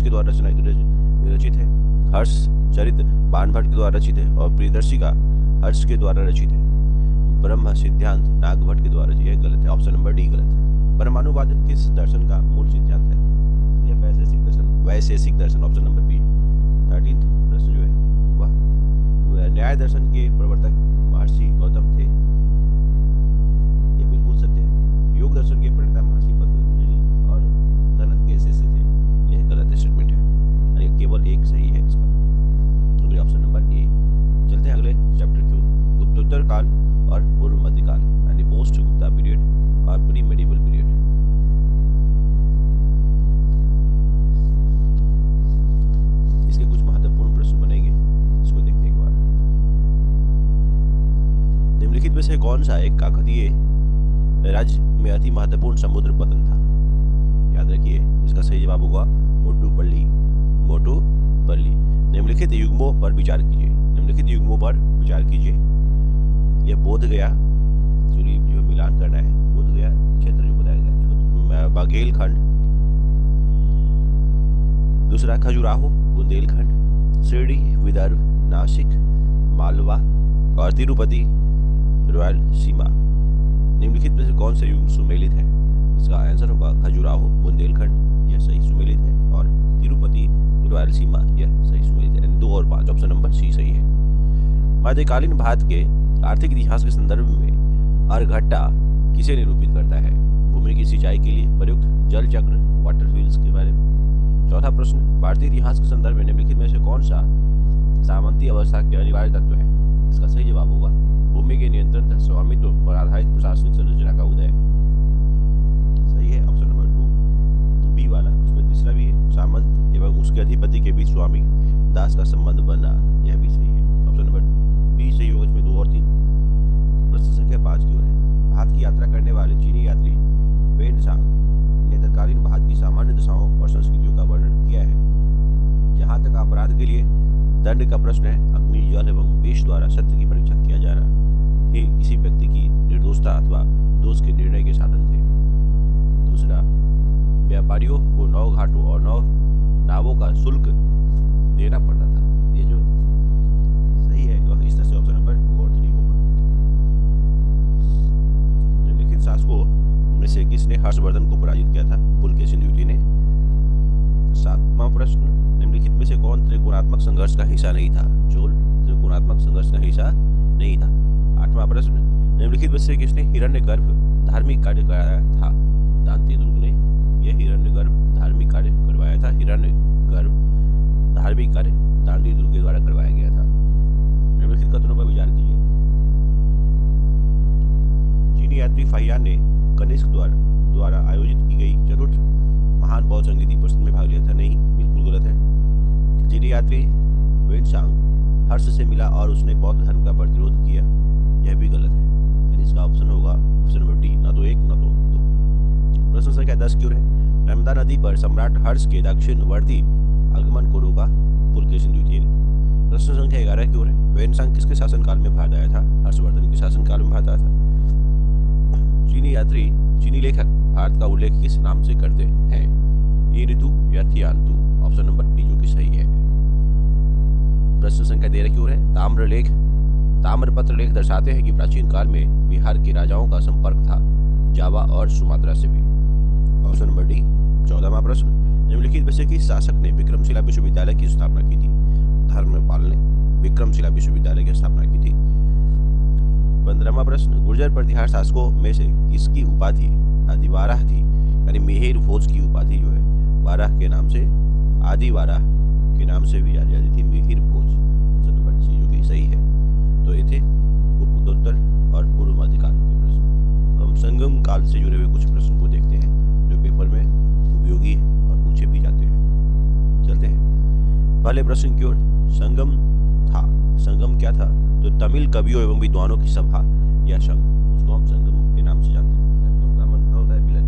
के द्वारा रचित है। हर्ष चरित बाणभट्ट के द्वारा रचित है। और प्रियदर्शिका हर्ष के द्वारा रचित है। ब्रह्म सिद्धांत नागभट्ट के द्वारा रचित है, गलत है, ऑप्शन नंबर डी गलत है। परमाणुवाद किस दर्शन का मूल सिद्धांत है? यह वैशेषिक दर्शन, ऑप्शन नंबर बी। 13वां प्रश्न जो है वह न्याय दर्शन के प्रवर्तक महर्षि गौतम थे, यह बिल्कुल सत्य है। योग दर्शन के प्रणेता महर्षि पतंजलि और गणत के शिष्य थे, यह गलत स्टेटमेंट है, केवल एक सही है इसका, ऑप्शन नंबर ए। चलते हैं अगले चैप्टर की ओर। गुप्तोत्तर काल और पूर्व मध्यकाल यानी पोस्ट गुप्ता पीरियड और प्री मेडिवल पीरियड। इसके कुछ महत्वपूर्ण प्रश्न बनेंगे, इसको देखते हैं एक बार। निम्नलिखित में से कौन सा एक काकतीय राज्य में अति महत्वपूर्ण समुद्र पतन था? याद रखिए, इसका सही जवाब होगा मोटुपल्ली। निम्नलिखित युग्मों पर विचार कीजिए। यह बोध गया जो मिलान करना है, बोध गया क्षेत्र जो बताया गया, बाघेलखंड। दूसरा खजुराहो बुंदेलखंड, शिरडी विदर्भ, नासिक मालवा और तिरुपति रॉयल सीमा। निम्नलिखित में से कौन से युग्म सुमेलित है? इसका आंसर होगा खजुराहो बुंदेलखंड, यह सही सुमेलित है। और तिरुपति रॉयल सीमा, यह सही सुमेलित है। 2 और 5 ऑप्शन नंबर सी सही है। मध्यकालीन भारत के आर्थिक इतिहास के संदर्भ में अर्घट्टा किसे निरूपित करता है? भूमि की सिंचाई के लिए प्रयुक्त जल चक्र, वाटर व्हील्स के बारे में। चौथा प्रश्न, भारतीय इतिहास के संदर्भ में निम्नलिखित में से कौन सा सामंती अवस्था के अनिवार्य तत्व है? इसका सही जवाब होगा भूमि के नियंत्रण तथा स्वामित्व पर आधारित प्रशासनिक संरचना का उदय। सही है ऑप्शन नंबर 2 बी वाला। उसमें तीसरा भी है, सामंत एवं उसके अधिपति के बीच स्वामी दास का संबंध बना, यह भी सही है। ऑप्शन नंबर बी सही होगा। इसमें 2 और 3। प्रश्न संख्या 5 की ओर है। भारत की यात्रा करने वाले चीनी यात्री वेन सांग ने तत्कालीन भारत की सामान्य दशाओं और संस्कृतियों का वर्णन किया है। जहाँ तक अपराध के लिए दंड का प्रश्न है, अग्नि, जल एवं विष द्वारा सत्य की परीक्षा किया जाना ही किसी व्यक्ति की निर्दोषता अथवा दोष के निर्णय के साधन थे। दूसरा, व्यापारियों को 9 घाटों और 9 नावों का शुल्क देना पड़ता था। ये जो सही है वह इस तरह से ऑप्शन नंबर 2 और 3 होगा। निम्नलिखित शासकों में से किसने हर्षवर्धन को पराजित किया था? पुलकेशिन द्वितीय ने। 7वां प्रश्न, निम्नलिखित में से कौन त्रिकोणात्मक संघर्ष का हिस्सा नहीं था? चोल त्रिकोणात्मक संघर्ष का हिस्सा नहीं था। 8वां प्रश्न, निम्नलिखित में से किसने हिरण्यगर्भ धार्मिक कार्य कराया था? दांती दुर्ग ने यह हिरण्यगर्भ धार्मिक कार्य करवाया था। हिरण्यगर्भ धार्मिक कार्य दांती दुर्ग के द्वारा करवाया गया था। निम्नलिखित कथनों पर विचार कीजिए। चीनी यात्री फाहियान ने कनिष्क द्वारा आयोजित की गई चतुर्थ महान बौद्ध संगीति परिषद में भाग लिया था। नहीं, बिल्कुल गलत है। चीनी यात्री वेनसांग हर्ष से मिला और उसने बौद्ध धर्म का प्रतिरोध किया, यह भी गलत है। यानी इसका ऑप्शन होगा ऑप्शन नंबर डी, ना तो 1 ना तो 2। प्रश्न संख्या 10 की ओर है। नर्मदा नदी पर सम्राट हर्ष के दक्षिणवर्ती आगमन को रोका, पुलकेशिन द्वितीय ने। प्रश्न संख्या 11 की ओर है। वेनसांग किसके शासनकाल में भारत आया था? हर्षवर्धन के शासनकाल में भारत आया था। चीनी लेखक भारत का उल्लेख किस नाम से करते हैं? ये ऋतु या थियान्तु, ऑप्शन नंबर डी जो कि सही है। प्रश्न संख्या 13 की ओर है। ताम्रपत्र लेख दर्शाते हैं कि प्राचीन काल में बिहार के राजाओं का संपर्क था जावा और सुमात्रा से भी, ऑप्शन नंबर डी। 14वां प्रश्न, निम्नलिखित में से किस शासक ने विक्रमशिला विश्वविद्यालय की स्थापना की थी? धर्मपाल ने विक्रमशिला विश्वविद्यालय की स्थापना की थी। 15वां प्रश्न, गुर्जर प्रतिहार शासकों में से किसकी उपाधि आदिवाराह थी? यानी मिहिर भोज की उपाधि जो है वाराह के नाम से, आदिवाराह के नाम से भी जानी जाती थी, मिहिर भोज, ऑप्शन नंबर सी जो कि सही है। तो ये थे उत्तर और पूर्व मध्यकाल के प्रश्न। हम संगम काल से जुड़े हुए कुछ प्रश्न को देखते हैं जो पेपर में उपयोगी है और पूछे भी जाते हैं। चलते हैं पहले प्रश्न की ओर। संगम क्या था? तो तमिल कवियों एवं विद्वानों की सभा या संघ, उसको हम संगम के नाम से जानते हैं। संगम का मतलब होता है मिलन।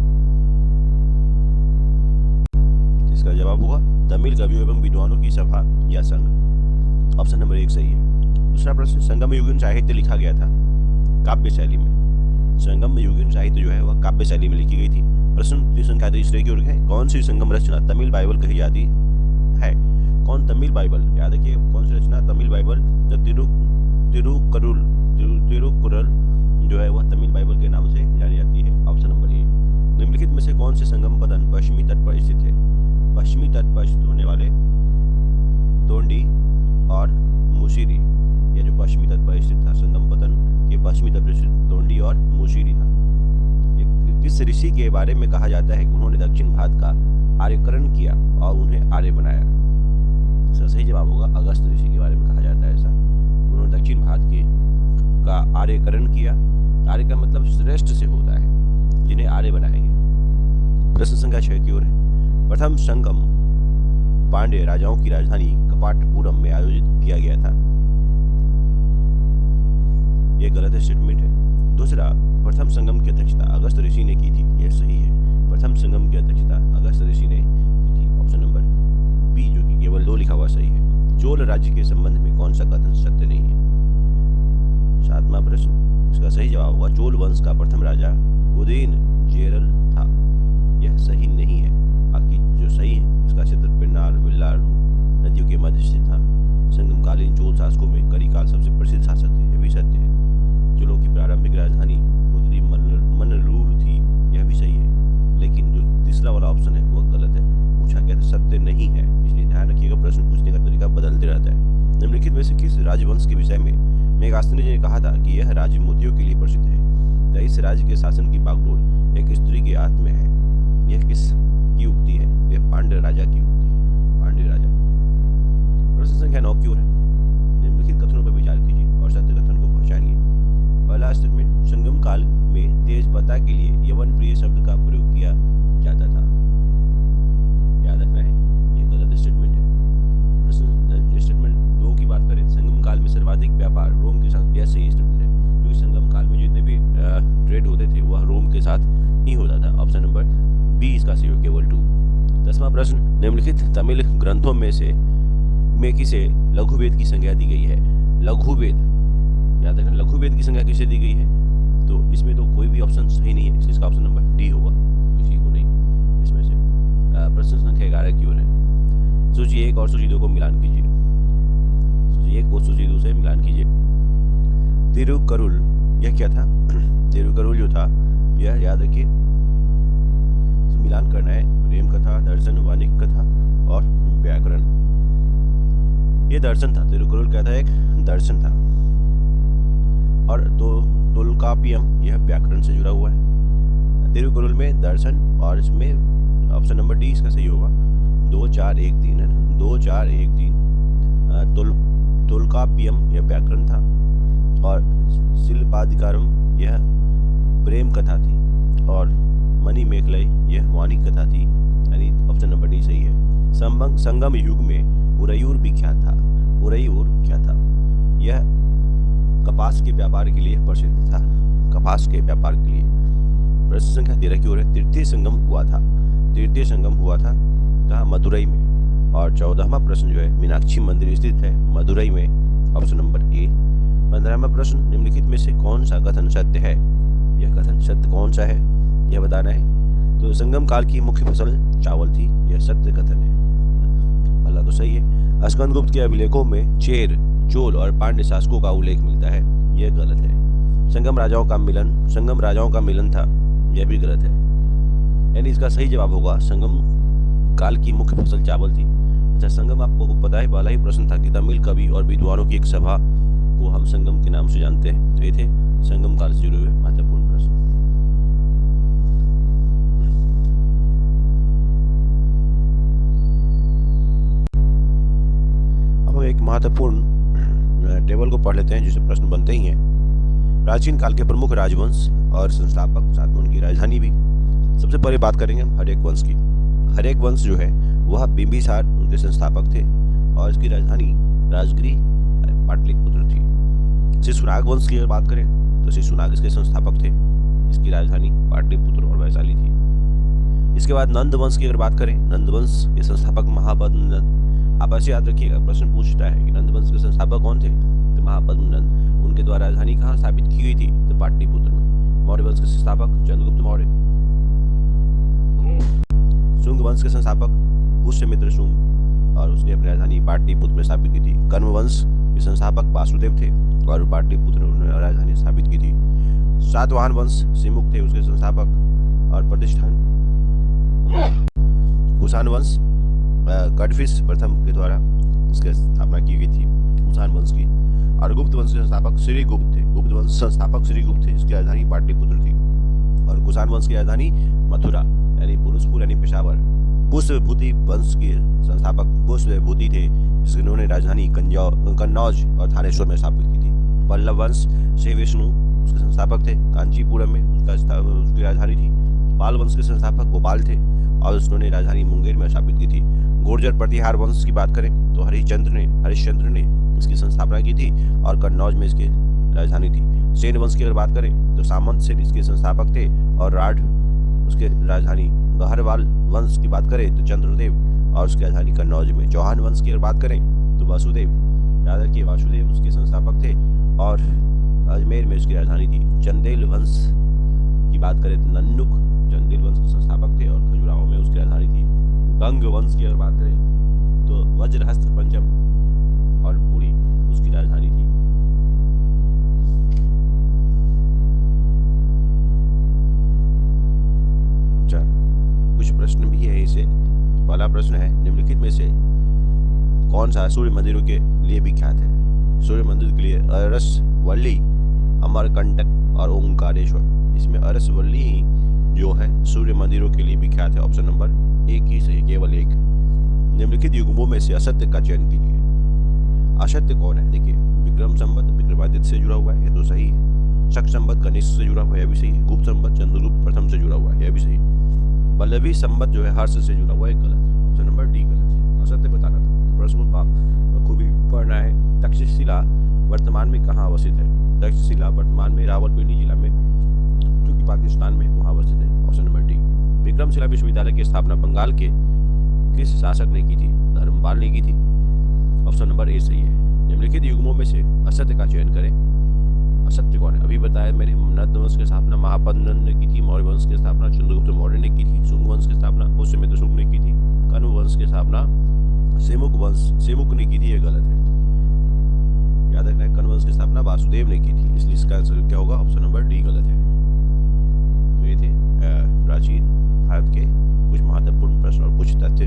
इसका जवाब होगा तमिल कवियों एवं विद्वानों की सभा या संघ, ऑप्शन नंबर 1 सही है। दूसरा प्रश्न, संगम युगीन साहित्य लिखा गया था काव्य शैली में। संगम युगीन साहित्य जो है वह काव्य शैली में लिखी गई थी। प्रश्न संख्या 3 की ओर है। कौन सी संगम रचना तमिल बाइबल कही जाती है? कौन तमिल बाइबल, याद रखिए कौन सी रचना तमिल बाइबल? तिरुकुरल जो है वह तमिल बाइबल के नाम से जानी जाती है, ऑप्शन नंबर ए। निम्नलिखित में से कौन से संगम पतन पश्चिमी तट पर स्थित है? पश्चिमी तट पर स्थित होने वाले तोंडी और मुशीरी, यह जो पश्चिमी तट पर स्थित था संगम पतन के पश्चिमी तट पर स्थित तोंडी और मुशीरी था। किस ऋषि के बारे में कहा जाता है कि उन्होंने दक्षिण भारत का आर्यकरण किया और उन्हें आर्य बनाया? सही जवाब होगा अगस्त ऋषि के बारे में कहा जाता है ऐसा। उन्होंने दक्षिण भारत के का आर्यकरण किया। आर्य का मतलब श्रेष्ठ से होता है, जिन्हें आर्य बनाया गया। प्रश्न संख्या 6 की ओर है। प्रथम संगम पांड्य राजाओं की राजधानी कपाटपुरम में आयोजित किया गया था, यह गलत स्टेटमेंट है। दूसरा, प्रथम संगम की अध्यक्षता अगस्त ऋषि ने की थी, यह सही है। प्रथम संगम की अध्यक्षता अगस्त ऋषि ने की थी, ऑप्शन नंबर बी जो कि केवल 2 लिखा हुआ सही है। चोल राज्य के संबंध में कौन सा कथन सत्य नहीं है? 7वां प्रश्न, इसका सही जवाब होगा चोल वंश का प्रथम राजा उदयन जेरल था, यह सही नहीं है। बाकी जो सही है इसका क्षेत्र पिन्नार वेल्लारू नदियों के मध्य स्थित था। संगमकालीन चोल शासकों में करिकाल सबसे प्रसिद्ध शासक थे, यह भी सत्य है। चोलों की प्रारंभिक राजधानी उत्तरी मन्नलूर थी, यह भी सही है। लेकिन जो तीसरा वाला ऑप्शन है वह गलत है, पूछा गया था सत्य नहीं है, इसलिए ध्यान रखिएगा प्रश्न पूछने का तरीका बदलते रहता है। निम्नलिखित में से किस राजवंश के विषय में मेघास्तिनी जी ने कहा था कि यह राज्य मोतियों के लिए प्रसिद्ध है? इस राज्य के शासन की बागडोर एक स्त्री के हाथ में है, यह किस की उक्ति है? यह पांड्य राजा की उक्ति है, पांड्य राजा। प्रश्न संख्या 9 की ओर है। निम्नलिखित कथनों पर विचार कीजिए और सत्य कथन को पहचानिए। अगला स्टेटमेंट, संगम काल में तेजपत्ता के लिए यवन प्रिय शब्द का प्रयोग किया जाता था। याद रखना है, ये गलत स्टेटमेंट है। प्रश्न स्टेटमेंट 2 की बात करें, संगम काल में सर्वाधिक व्यापार रोम के साथ, यह सही स्टेटमेंट है, क्योंकि संगम काल में जितने भी ट्रेड होते थे वह रोम के साथ ही होता था। ऑप्शन नंबर बी इसका सही हो, केवल 2। 10वां प्रश्न, निम्नलिखित तमिल ग्रंथों में किसे लघुवेद की संज्ञा दी गई है? लघुवेद, याद रखना, लघुवेद की संज्ञा किसे दी गई है? तो इसमें तो कोई भी ऑप्शन सही नहीं है, इसलिए इसका ऑप्शन नंबर डी होगा, किसी को नहीं इसमें से। प्रश्न संख्या 11 की ओर है। सूची 1 और सूची 2 को मिलान कीजिए। सूची 1 को सूची 2 से मिलान कीजिए। तिरुकरुल, यह क्या था? तिरुकरुल जो था, यह याद रखिए, मिलान करना है प्रेम कथा, दर्शन, वाणिक कथा और व्याकरण। ये दर्शन था, तिरुकुरुल क्या था? एक दर्शन था। और तोल्कापियम, यह व्याकरण से जुड़ा हुआ है। तिरुकुरुल में दर्शन, और इसमें ऑप्शन नंबर डी इसका सही होगा, 2 4 1 3 है, 2 4 1 3। तोल्कापियम यह व्याकरण था, और शिल्पाधिकारम यह प्रेम कथा थी, और मणि मेखलई यह वाणिक कथा थी, यानी ऑप्शन नंबर डी सही है। संगम युग में उरयूर भी क्या था? उरयूर क्या था? यह कपास के व्यापार के लिए प्रसिद्ध था, कपास के व्यापार के लिए। प्रश्न संख्या 13 की ओर है। तृतीय संगम हुआ था, तृतीय संगम हुआ था कहाँ? मदुरई में। और 14वां प्रश्न जो है, मीनाक्षी मंदिर स्थित है मदुरई में, ऑप्शन नंबर ए। 15वां प्रश्न, निम्नलिखित में से कौन सा कथन सत्य है? यह कथन सत्य कौन सा है, यह बताना है। तो संगम काल की मुख्य फसल चावल थी, यह सत्य कथन है, अल्लाह तो सही है। स्कंदगुप्त के अभिलेखों में चेर, चोल और पांड्य शासकों का उल्लेख मिलता है, यह गलत है। संगम राजाओं का मिलन था, यह भी गलत है। यानी इसका सही जवाब होगा, संगम काल की मुख्य फसल चावल थी। अच्छा, संगम आपको पता है, पहला ही प्रश्न था कि तमिल कवि और विद्वानों की एक सभा को हम संगम के नाम से जानते हैं, तो ये थे संगम काल से जुड़े हुए महत्वपूर्ण प्रश्न। एक महत्वपूर्ण टेबल को पढ़ लेते हैं जिससे प्रश्न बनते ही हैं। प्राचीन काल के प्रमुख राजवंश और संस्थापक, साथ में उनकी राजधानी भी। सबसे पहले बात करेंगे हम हर्यक वंश की। हर्यक वंश जो है वह बिंबिसार उनके संस्थापक थे, और इसकी राजधानी राजगिरी पाटलिपुत्र थी। शिशुनाग वंश की अगर बात करें तो शिशुनाग इसके संस्थापक थे, इसकी राजधानी पाटलिपुत्र और वैशाली थी। इसके बाद नंद वंश की अगर बात करें, नंद वंश के संस्थापक महापद्म नंद। आप ऐसे याद रखिएगा, प्रश्न पूछता है कि नंद वंश के संस्थापक कौन थे? तो महापद्म नंद। उनके द्वारा राजधानी कहाँ स्थापित की गई थी? तो पाटलिपुत्र में। मौर्य वंश के संस्थापक चंद्रगुप्त मौर्य। शुंग वंश के संस्थापक पुष्यमित्र शुंग, और उसने अपनी राजधानी पाटलिपुत्र में स्थापित की थी। कर्म वंश के संस्थापक वासुदेव थे, और पाटलिपुत्र में उन्होंने राजधानी स्थापित की थी। सातवाहन वंश सिमुक थे उसके संस्थापक और प्रतिष्ठान। कुषाण वंश कडफिस प्रथम के द्वारा इसकी स्थापना की गई थी, कुषाण वंश की। और गुप्त वंश के संस्थापक श्री गुप्त थे, गुप्त वंश संस्थापक श्री गुप्त थे, इसकी राजधानी पाटलिपुत्र थी। और कुषाण वंश की राजधानी मथुरा यानी पुरुषपुर यानी पेशावर। पुष्यभूति वंश के संस्थापक पुष्यभूति थे, जिन्होंने राजधानी कन्नौज और थानेश्वर में स्थापित की थी। पल्लव वंश श्री विष्णु उसके संस्थापक थे, कांचीपुरम में उसकी राजधानी थी। पाल वंश के संस्थापक गोपाल थे, और उन्होंने राजधानी मुंगेर में स्थापित की थी। गुर्जर प्रतिहार वंश की बात करें तो हरिश्चंद्र ने इसकी स्थापना की थी, और कन्नौज में इसकी राजधानी थी। सेन वंश की अगर बात करें तो सामंत सेन इसके संस्थापक थे, और राढ़ उसके राजधानी। गहरवाल वंश की बात करें तो चंद्रदेव, और उसकी राजधानी कन्नौज में। चौहान वंश की अगर बात करें तो वासुदेव, याद रखिए वासुदेव उसके संस्थापक थे, और अजमेर में उसकी राजधानी थी। चंदेल वंश की बात करें तो नन्नुक चंदेल वंश के संस्थापक थे, और खजुराहो में उसकी राजधानी थी। गंग वंश की अगर बात करें तो वज्रहस्त पंचम और पुरी उसकी राजधानी थी। अच्छा, कुछ प्रश्न भी है इसे। पहला प्रश्न है, निम्नलिखित में से कौन सा सूर्य मंदिरों के लिए विख्यात है? सूर्य मंदिर के लिए अरसवल्ली, अमरकंटक और ओंकारेश्वर। इसमें अरसवल्ली ही जो है सूर्य मंदिरों के लिए विख्यात है, ऑप्शन नंबर एक ही सही, केवल एक। निम्नलिखित युग्मों में से असत्य का चयन कीजिए। असत्य कौन है? देखिए, विक्रम संवत विक्रमादित्य से जुड़ा हुआ है, ये तो सही है। शक संबत कनिष्क से जुड़ा हुआ है, यह भी सही है। गुप्त संबत चंद्रगुप्त प्रथम से जुड़ा हुआ है, यह भी सही है। पल्लवी संबत जो है हर्ष से जुड़ा हुआ है, गलत है। ऑप्शन नंबर डी गलत है, असत्य बताना था। प्रश्न को खूबी पढ़ना है। तक्षशिला वर्तमान में कहाँ अवस्थित है? तक्षशिला वर्तमान में रावलपिंडी जिला में, जो कि पाकिस्तान में, वहाँ अवस्थित है। Option number D. विक्रमशिला विश्वविद्यालय की स्थापना बंगाल के किस शासक ने की थी? धर्मपाल ने की थी। ऑप्शन नंबर ए सही है। निम्नलिखित युग्मों में से असत्य का चयन करें। असत्य कौन है? अभी बताया मैंने, नंद वंश की स्थापना महापद्मनंद ने की थी, मौर्य वंश की स्थापना चंद्रगुप्त मौर्य ने की थी, शुंग वंश की स्थापना पुष्यमित्र शुंग ने की थी, कण्व वंश की स्थापना सेमुक ने की थी, यह गलत है। याद रखना है, कण्व वंश की स्थापना वासुदेव ने की थी, इसलिए इसका आंसर क्या होगा? ऑप्शन नंबर डी गलत है। तो ये थे प्राचीन भारत के कुछ महत्वपूर्ण प्रश्न और कुछ तथ्य